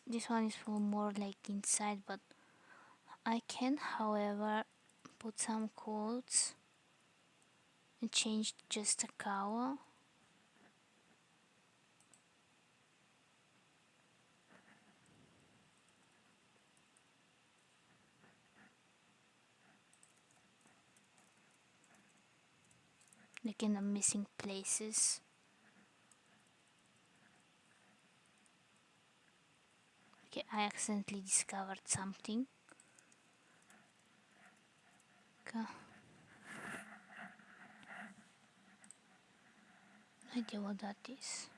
This one is for more like inside, but I can, however, put some quotes and change just the color. Like in the missing places. Okay, I accidentally discovered something. Okay. No idea what that is.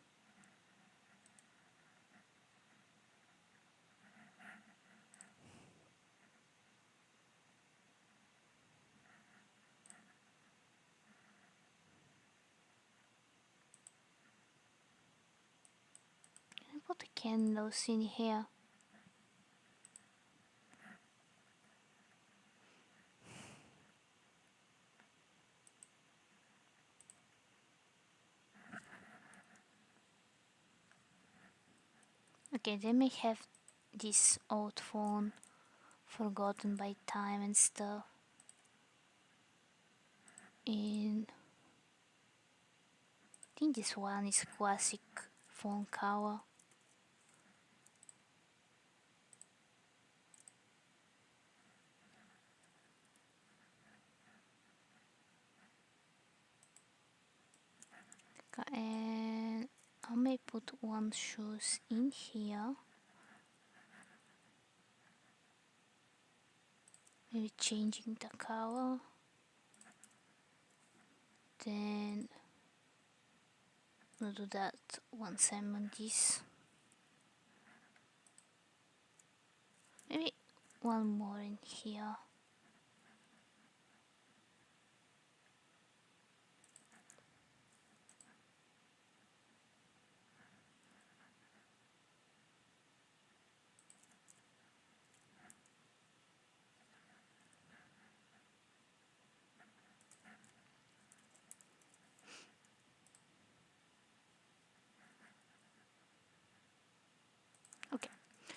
Can I put the candles in here? Okay, they may have this old phone forgotten by time and stuff. And I think this one is classic phone color. And I may put one shoes in here. Maybe changing the color. Then I'll do that once I'm on this. Maybe one more in here.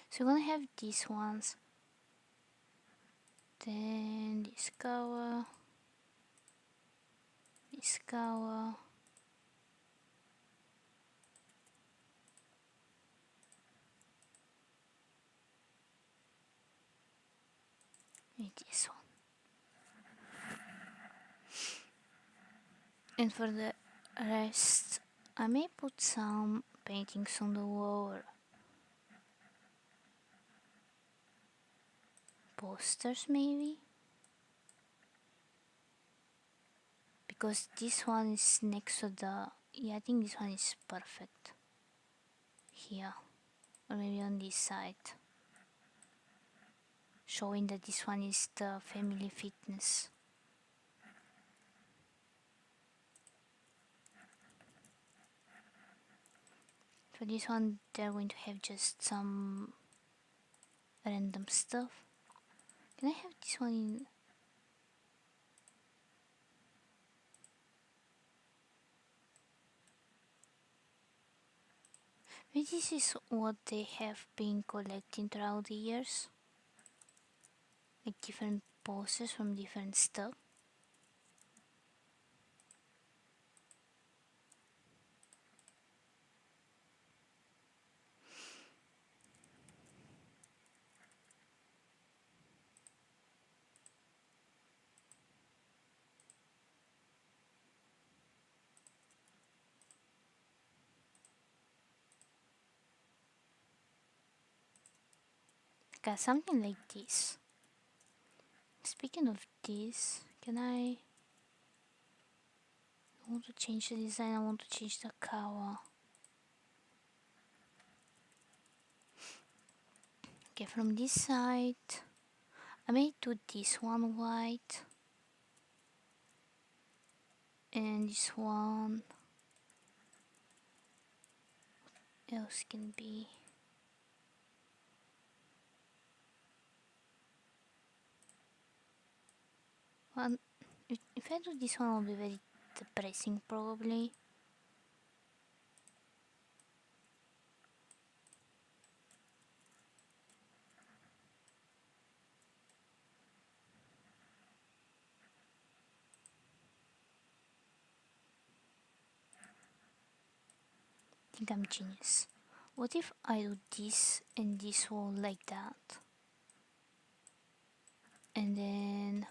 So we're gonna have these ones. Then this cow, this cow. And this one. And for the rest, I may put some paintings on the wall or posters maybe. Because this one is next to the, yeah, I think this one is perfect. Here. Or maybe on this side. Showing that this one is the family fitness. For this one, they're going to have just some random stuff. Can I have this one in? Maybe this is what they have been collecting throughout the years. Like different poses from different stuff. Got something like this. Speaking of this, can I want to change the design, I want to change the cover. Okay, from this side, I may do this one white. And this one else can be. One, if I do this one, will be very depressing probably. I think I'm genius. What if I do this and this wall like that? And then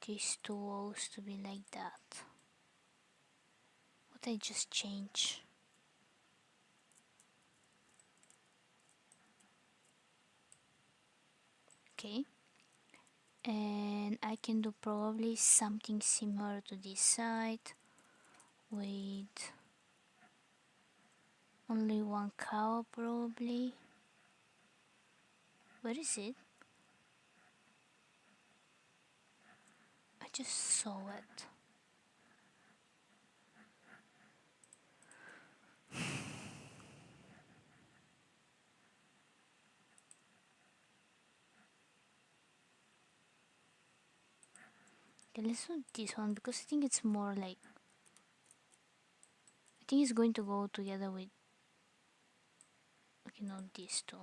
these two walls to be like that. What I just change? Okay. And I can do probably something similar to this side with only one cow probably. Where is it? I just saw it. Okay, let's do this one because I think it's more like, I think it's going to go together with, okay, not these two.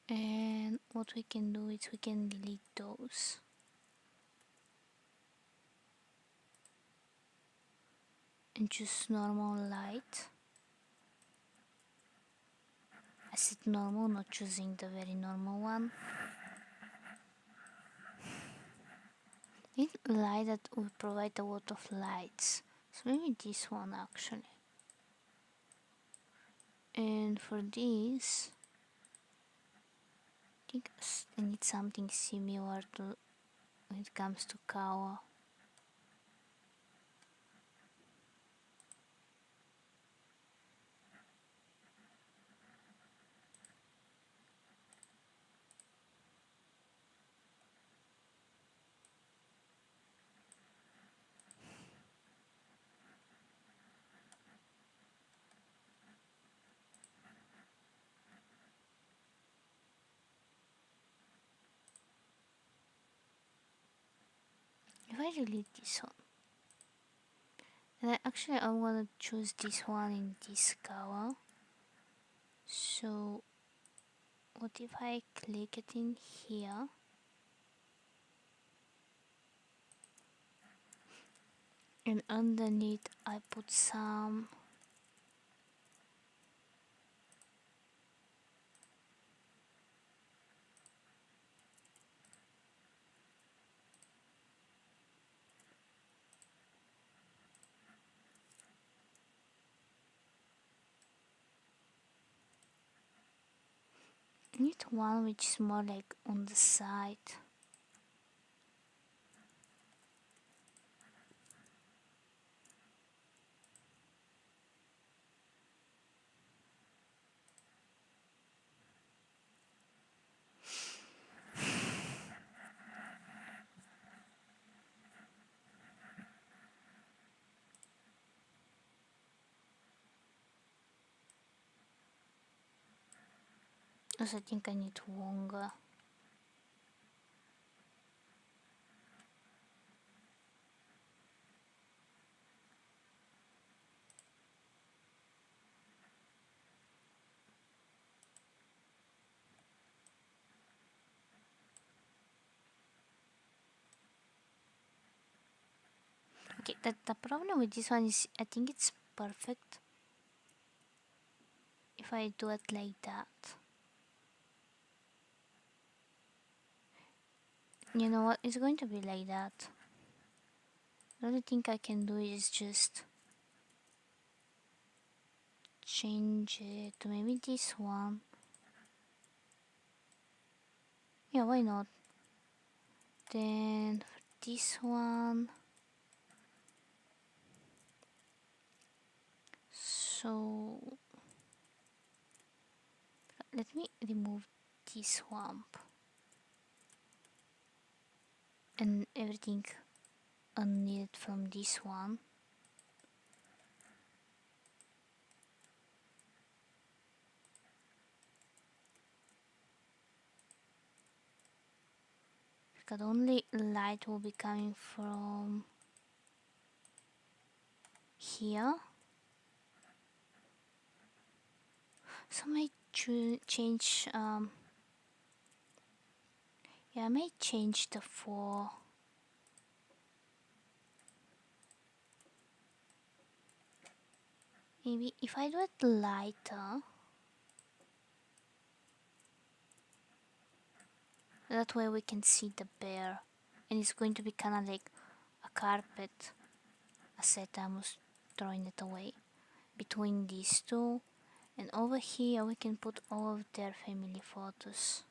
And what we can do is we can delete those. And choose normal light. I said normal, not choosing the very normal one. I need light that will provide a lot of lights. So maybe this one actually. And for this, I think I need something similar to when it comes to Kawa. I delete this one? And actually I'm gonna choose this one in this color. So what if I click it in here? And underneath I put some I need one which is more like on the side. Also, I think I need longer. Okay, the problem with this one is I think it's perfect if I do it like that. You know what? It's going to be like that. The only thing I can do is just change it to maybe this one. Yeah, why not? Then this one. So let me remove this swamp and everything unneeded from this one. Because only light will be coming from here. So I might change yeah, I might change the 4. Maybe if I do it lighter, that way we can see the bear, and it's going to be kind of like a carpet. I said I was throwing it away between these two, and over here we can put all of their family photos.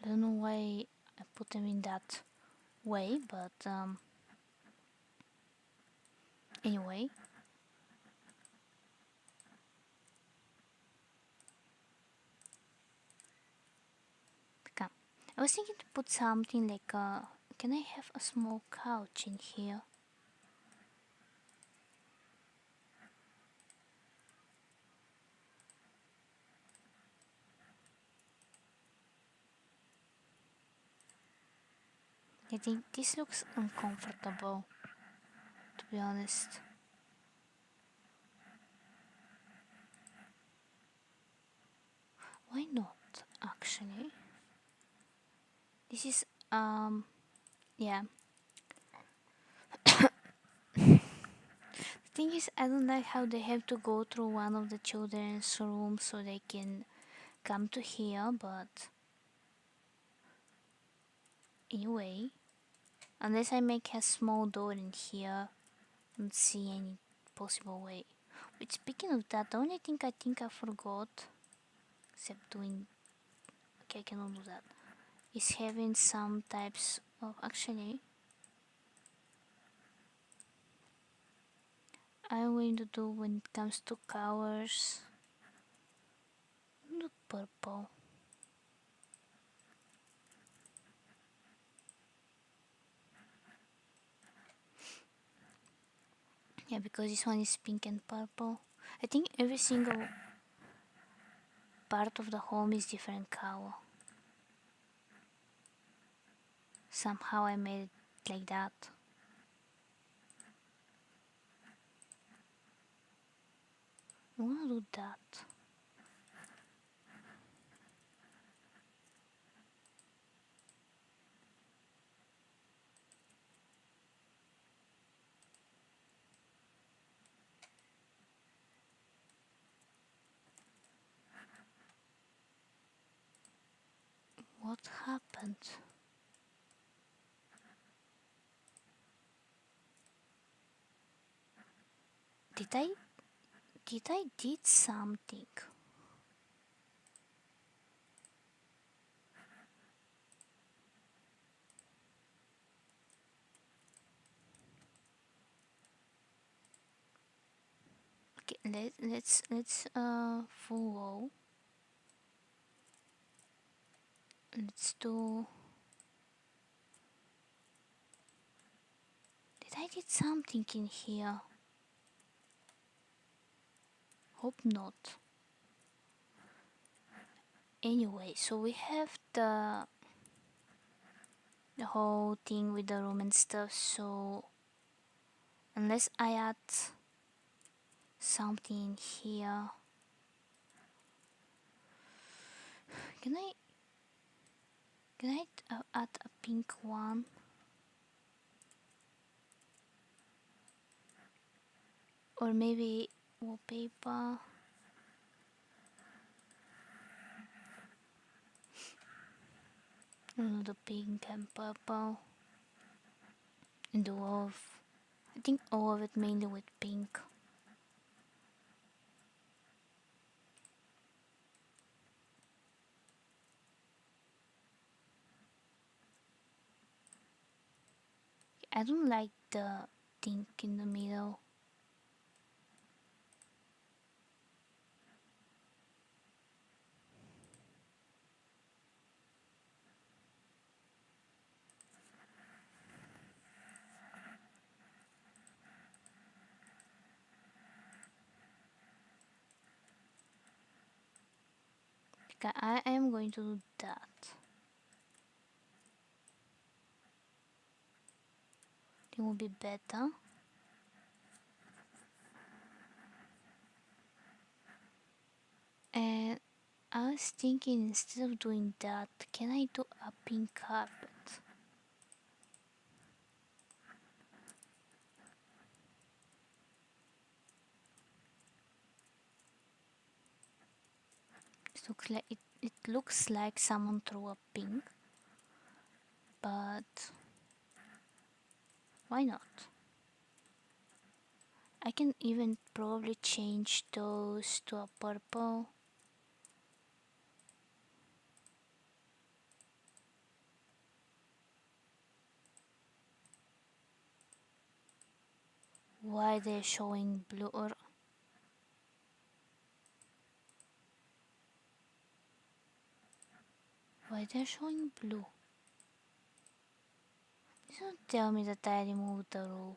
I don't know why I put them in that way, but anyway. Come. I was thinking to put something like can I have a small couch in here? I think this looks uncomfortable, to be honest. Why not, actually? This is, yeah. The thing is, I don't like how they have to go through one of the children's rooms so they can come to here, but anyway. Unless I make a small door in here, I don't see any possible way. But speaking of that, the only thing I think I forgot, except doing, okay, I cannot do that, is having some types of, actually, I'm going to do when it comes to colors, not purple. Yeah, because this one is pink and purple. I think every single part of the home is different color. Somehow I made it like that. I wanna do that. What happened? Did I did something? Okay, let's follow. Let's do. Did I did something in here? Hope not. Anyway, so we have the whole thing with the room and stuff. So unless I add something here, can I add a pink one? Or maybe wallpaper. The pink and purple. And the wolf. I think all of it mainly with pink. I don't like the thing in the middle. Okay, I am going to do that. It will be better. And I was thinking, instead of doing that, can I do a pink carpet? It looks like someone threw a pink, but why not? I can even probably change those to a purple. Why they're showing blue, or why they're showing blue? Please don't tell me that I removed the row.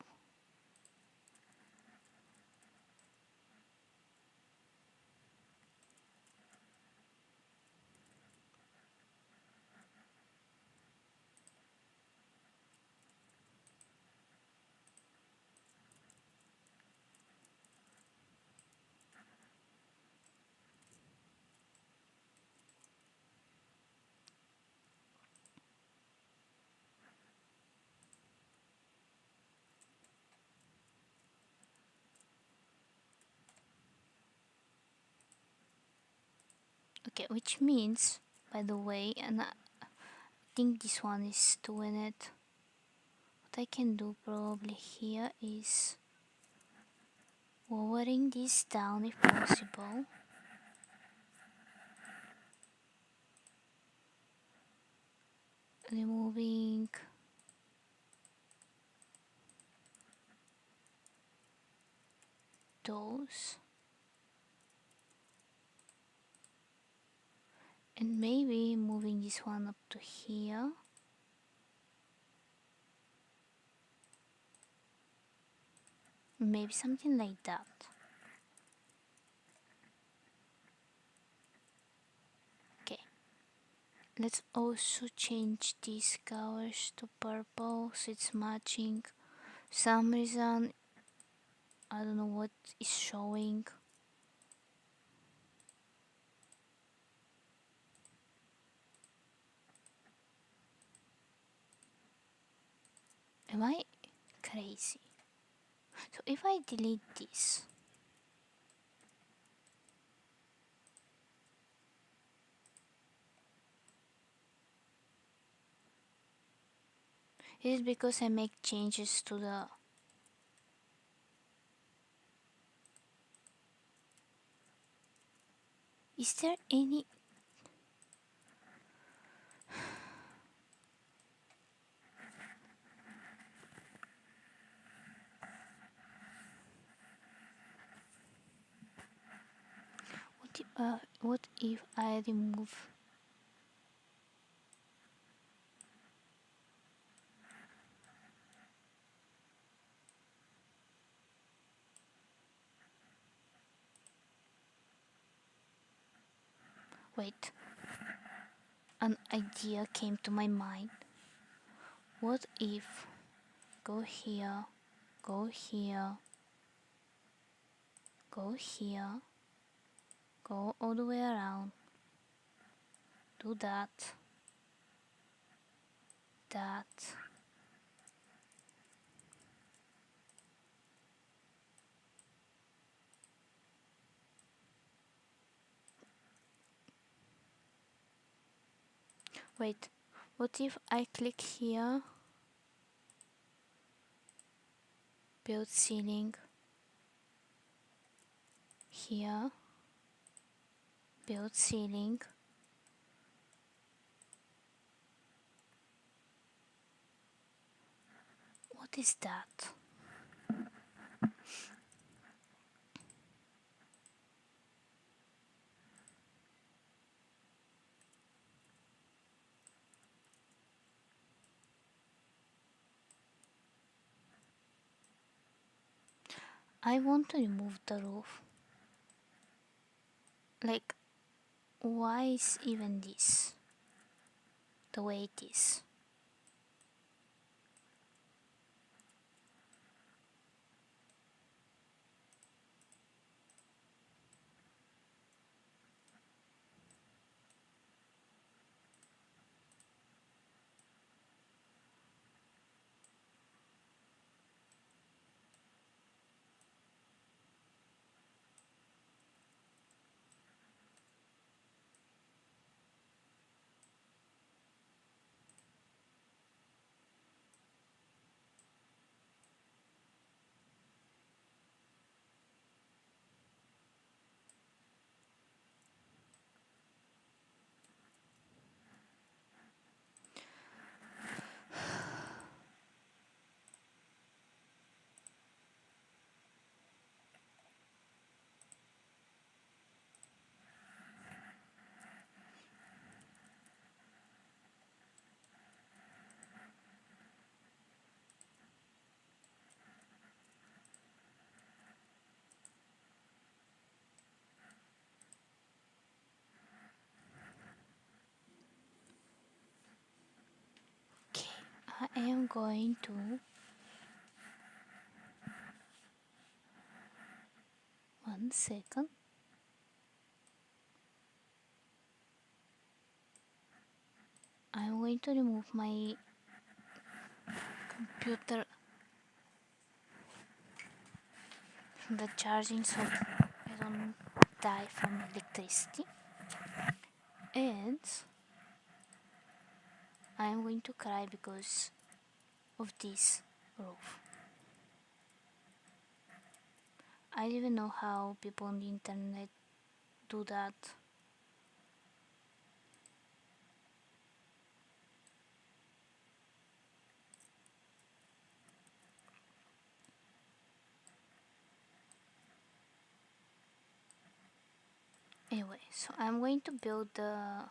Okay, which means, by the way, and I think this one is doing it. What I can do probably here is lowering this down if possible. Removing those. And maybe moving this one up to here. maybe something like that. Okay, let's also change these colors to purple so it's matching. Some reason I don't know what is showing. Am I crazy? So if I delete this, it is because I make changes to the. Is there any. What if I remove. Wait, an idea came to my mind. What if go here, go here, go here, go all the way around, do that, that. Wait, what if I click here, build ceiling, here, build ceiling, what is that? I want to remove the roof. Like, why is even this the way it is? Okay, I am going to. 1 second. I'm going to remove my computer from the charging so I don't die from electricity. And I'm going to cry because of this roof. I don't even know how people on the internet do that. Anyway, so I'm going to build the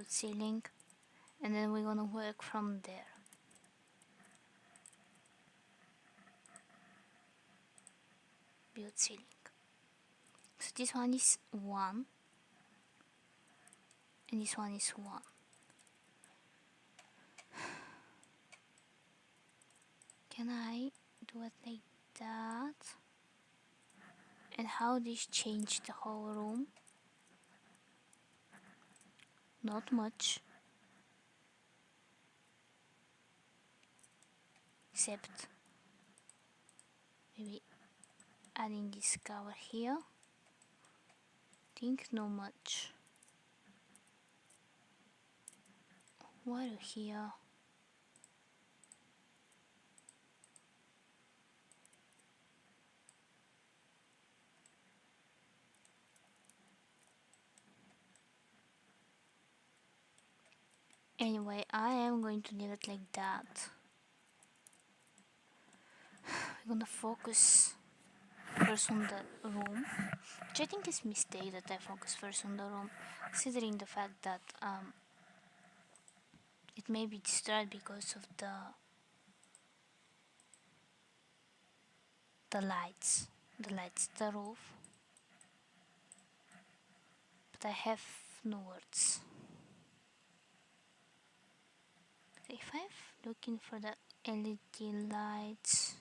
ceiling. and then we're gonna work from there. Build ceiling. So this one is 1 and this one is 1. Can I do it like that? And how this change the whole room? Not much. Except maybe adding this cover here. Think not much. Water here. Anyway, I am going to leave it like that. I'm gonna focus first on the room, which I think is a mistake that I focus first on the room, considering the fact that it may be destroyed because of the lights, the roof. But I have no words. If I'm looking for the LED lights,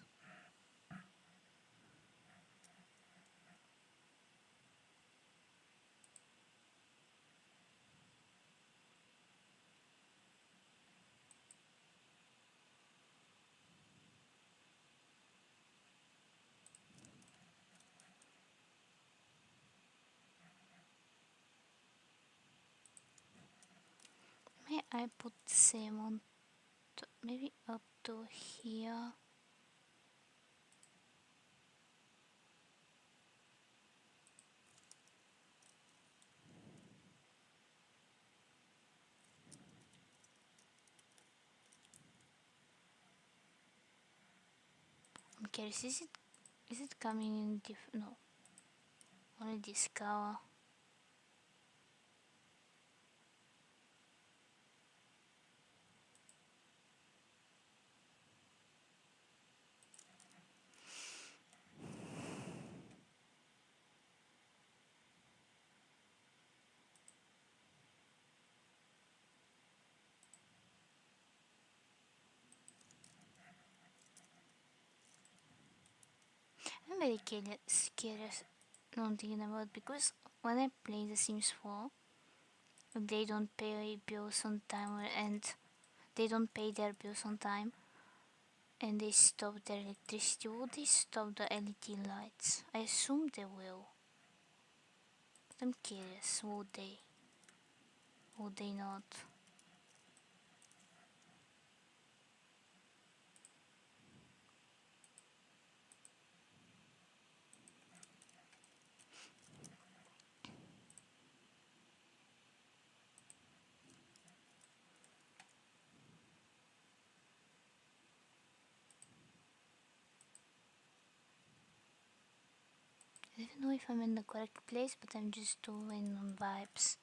may I put the same on maybe up to here? I'm curious, is it coming in different? No, only this color. I'm very curious on thinking about, because when I play The Sims 4, they don't pay bills on time, and they don't pay their bills on time, and they stop their electricity. Would they stop the LED lights? I assume they will. But I'm curious, would they? Would they not? I don't know if I'm in the correct place, but I'm just doing on vibes.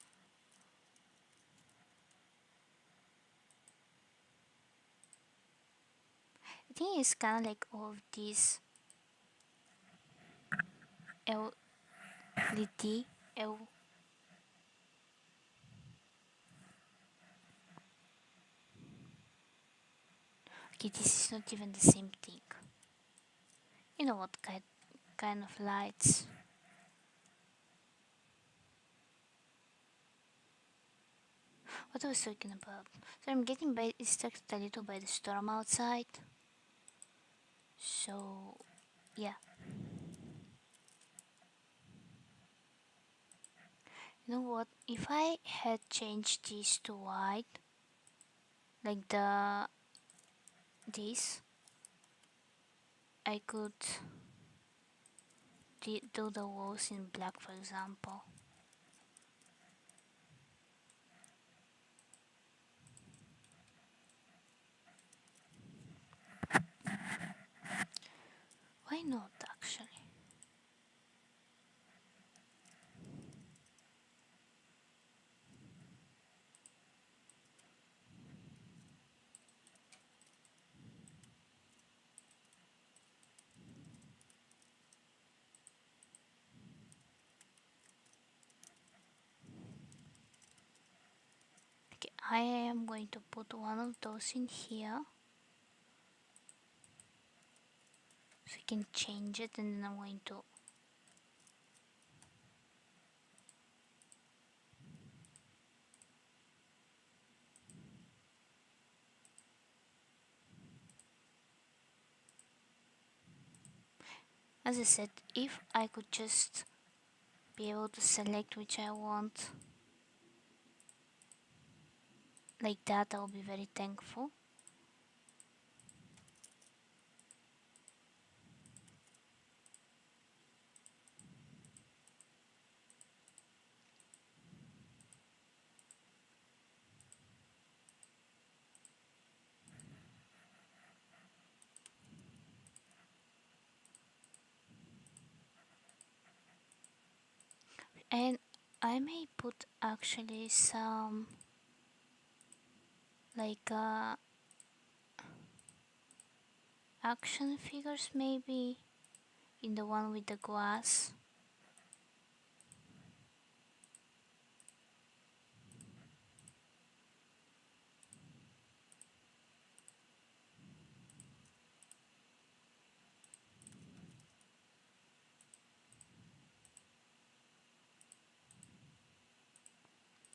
I think it's kind of like all of these LED, L. Okay, this is not even the same thing. You know what kind of lights? What I was talking about? So I'm getting distracted a little by the storm outside. So yeah. You know what? If I had changed this to white, like this, I could do the walls in black, for example. Why not, actually? I am going to put one of those in here so you can change it, and then I'm going to as I said, if I could just be able to select which I want like that, I'll be very thankful. And I may put actually some like action figures maybe in the one with the glass.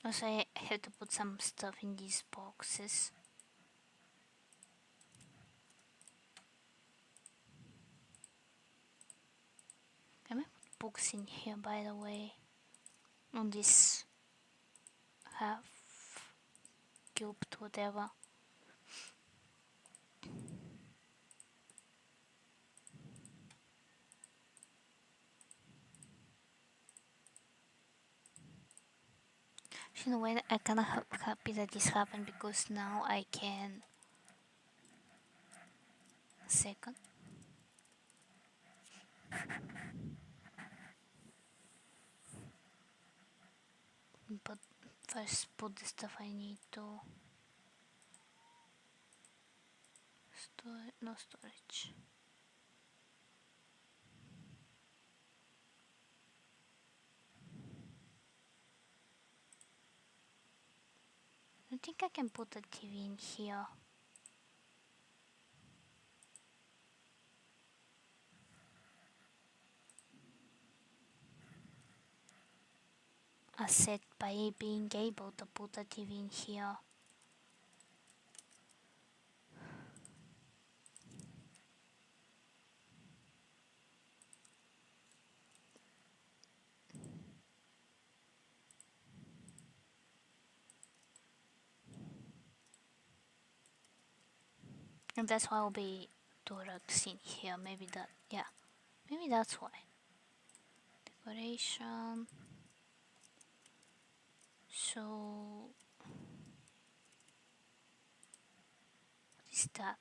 Also, I have to put some stuff in these boxes. I may put books in here, by the way, on this half cubed whatever. In a way, I kinda happy that this happened because now I can. Second. But first, put the stuff I need to store. No storage. I think I can put a TV in here. As said, by being able to put a TV in here. And that's why I'll be two rugs in here. Maybe that, yeah. Maybe that's why. Decoration. So, what is that?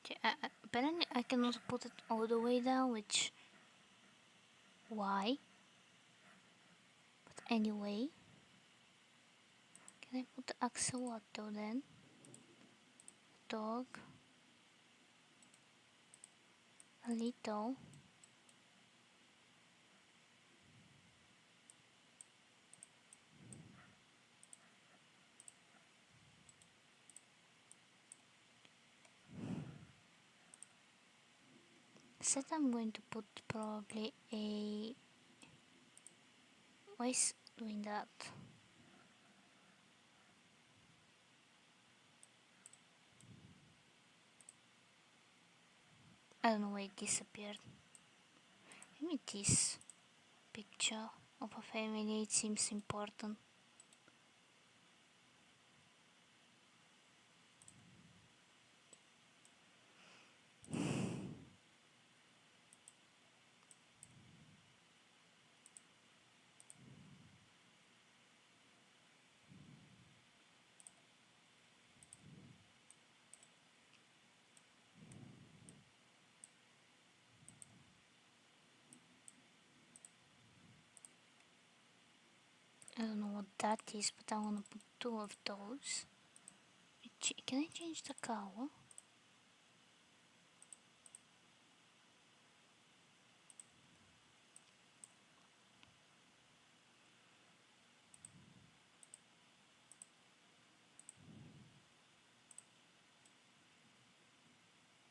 Okay, apparently I cannot put it all the way down, which... Why? But anyway... Can I put the axolotl then? Dog. A little. Said I'm going to put probably a... Why is doing that? I don't know why it disappeared. Maybe this picture of a family, it seems important. I don't know what that is, but I want to put two of those. Can I change the color?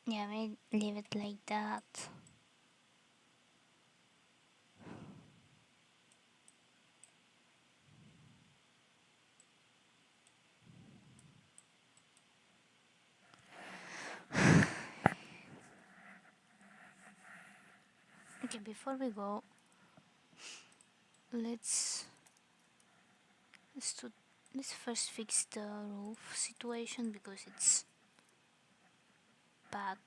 Yeah, maybe leave it like that. Okay, before we go, let's let's do, let's first fix the roof situation because it's bad.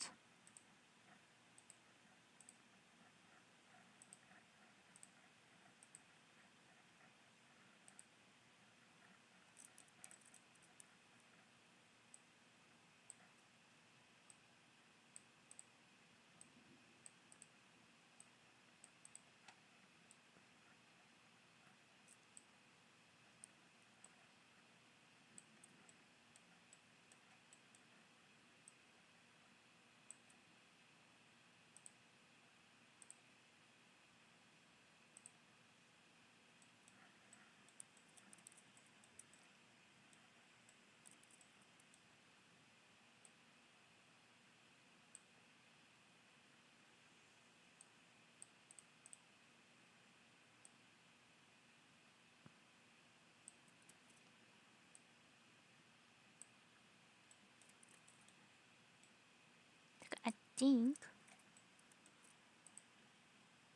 I think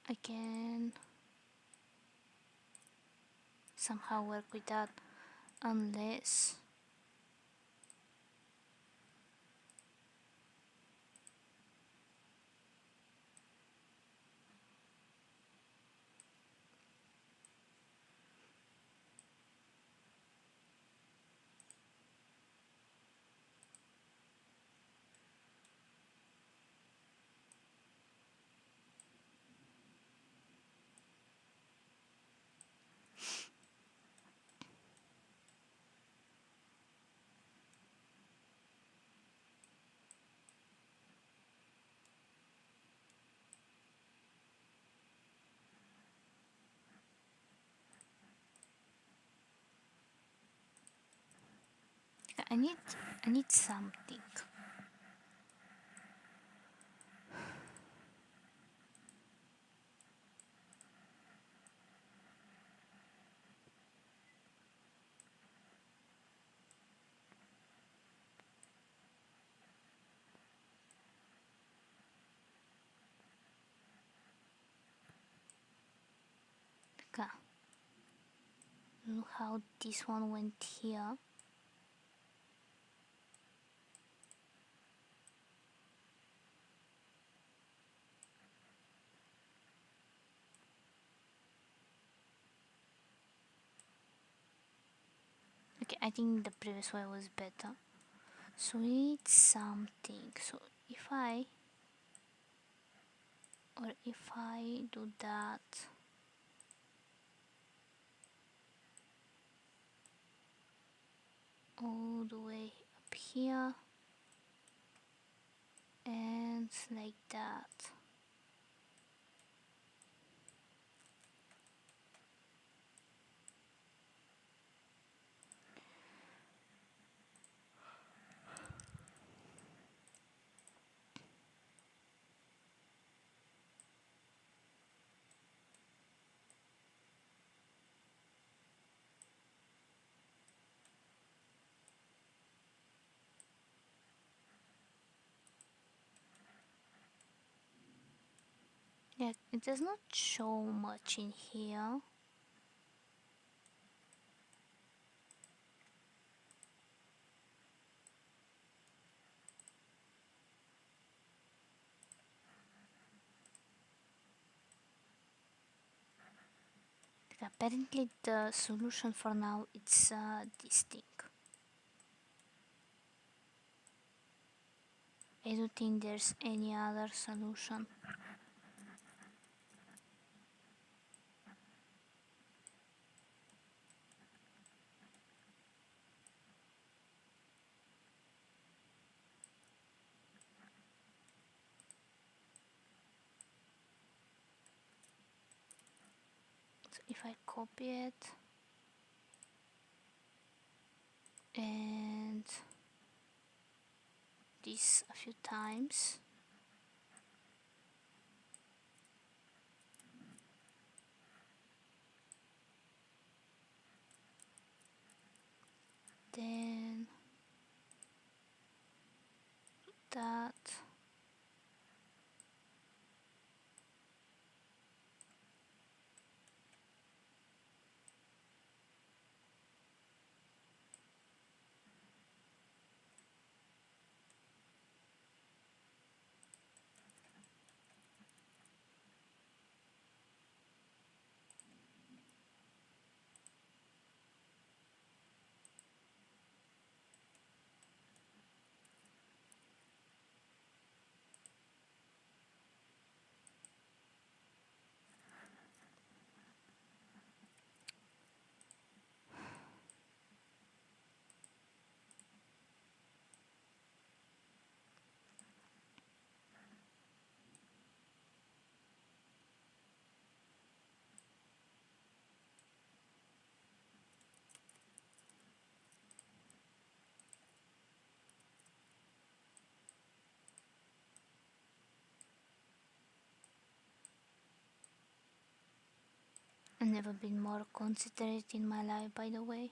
I can somehow work with that unless I need I need something. Okay. Look how this one went here. Okay, I think the previous way was better. So we need something. So if I do that, all the way up here and like that. Yeah, it does not show much in here. Apparently the solution for now it's this thing. I don't think there's any other solution. if I copy it and this a few times, then that, I've never been more considerate in my life, by the way.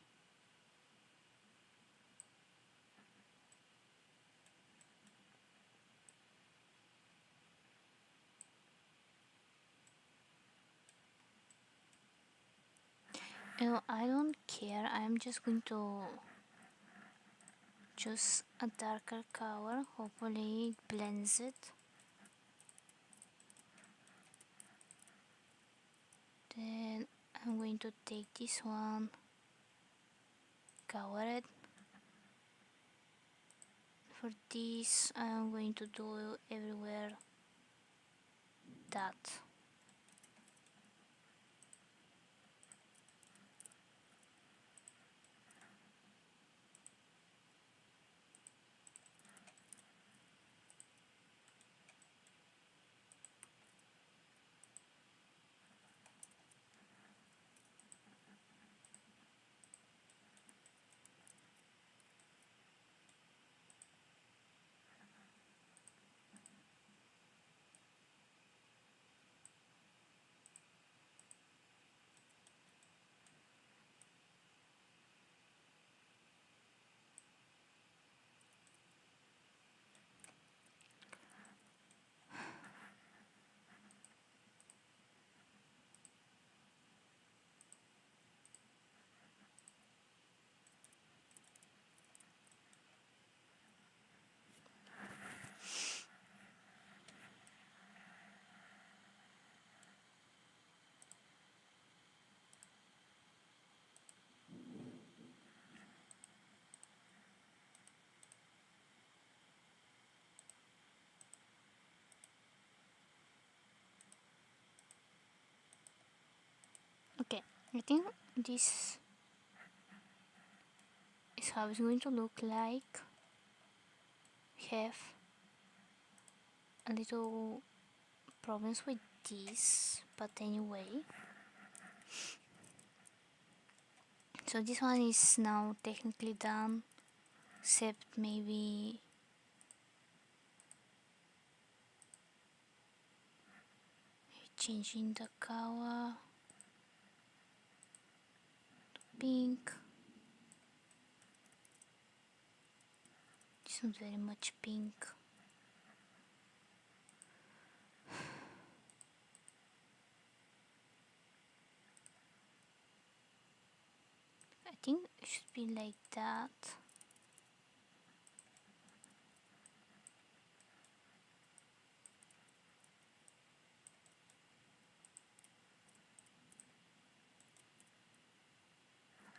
I don't care. I'm just going to choose a darker color. Hopefully it blends it. Then I'm going to take this one, cover it. For this I'm going to do everywhere that. Okay, I think this is how it's going to look like. Have a little problems with this, but anyway. So this one is now technically done, except maybe changing the color to pink. It's not very much pink. I think it should be like that.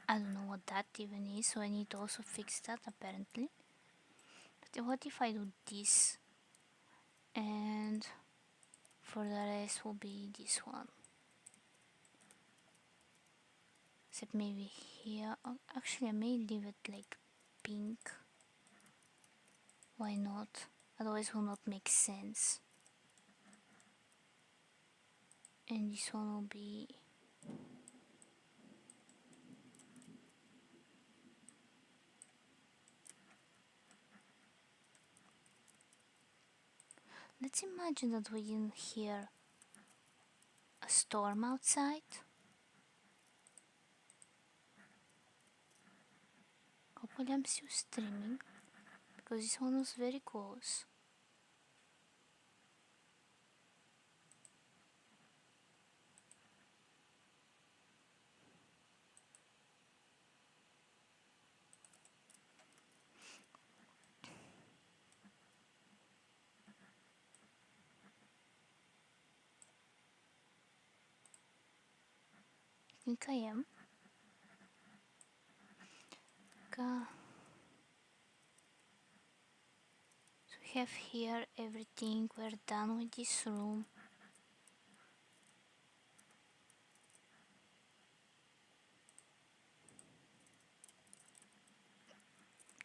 I don't know what that even is, so I need to also fix that apparently. But what if I do this, and for the rest will be this one, except maybe here. Oh, actually I may leave it like pink. Why not? Otherwise it will not make sense. And this one will be Let's imagine that we didn't hear a storm outside. Hopefully I'm still streaming because this one was very close. I think I am. So we have here everything. We're done with this room.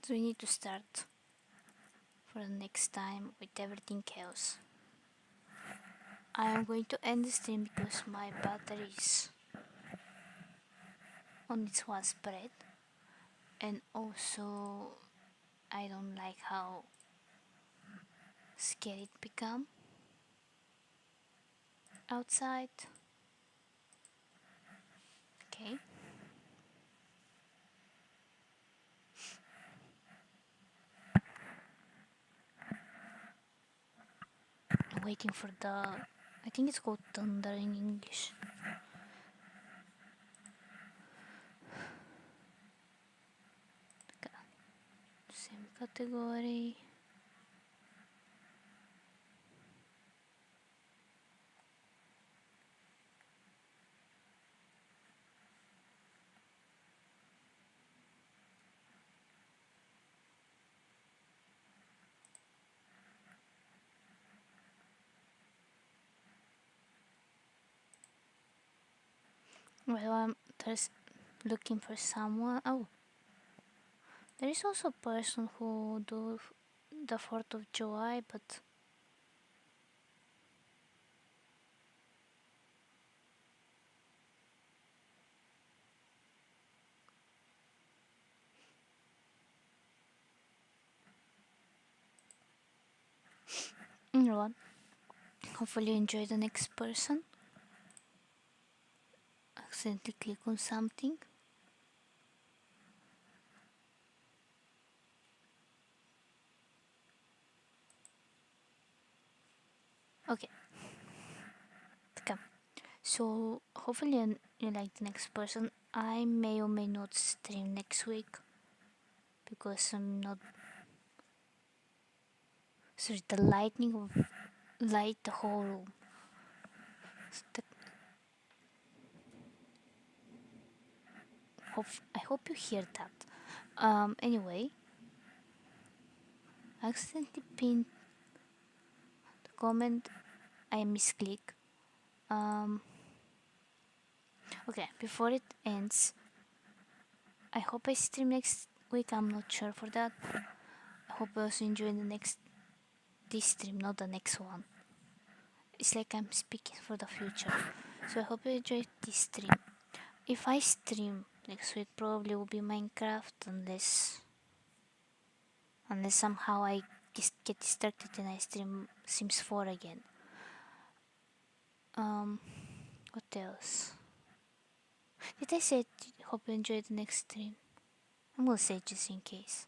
So we need to start for the next time with everything else. I am going to end the stream because my battery is on its one spread, and also I don't like how scared it become outside. Okay. I'm waiting for the, I think it's called thunder in English. Same category. Well, I'm there's looking for someone. Oh, there is also a person who do the 4th of July, but you know what? Hopefully you enjoy the next person. Accidentally click on something. Okay, come. So hopefully you like the next person. I may or may not stream next week because I'm not. Sorry, the lightning will light the whole room. I hope you hear that. Anyway, I accidentally pinned the comment. I misclick. Okay, before it ends, I hope I stream next week. I'm not sure for that. I hope you also enjoy this stream, not the next one. It's like I'm speaking for the future. So I hope you enjoy this stream. If I stream next week, probably will be Minecraft unless somehow I get distracted and I stream Sims 4 again. What else? Did I say hope you enjoy the next stream? I'm gonna say just in case.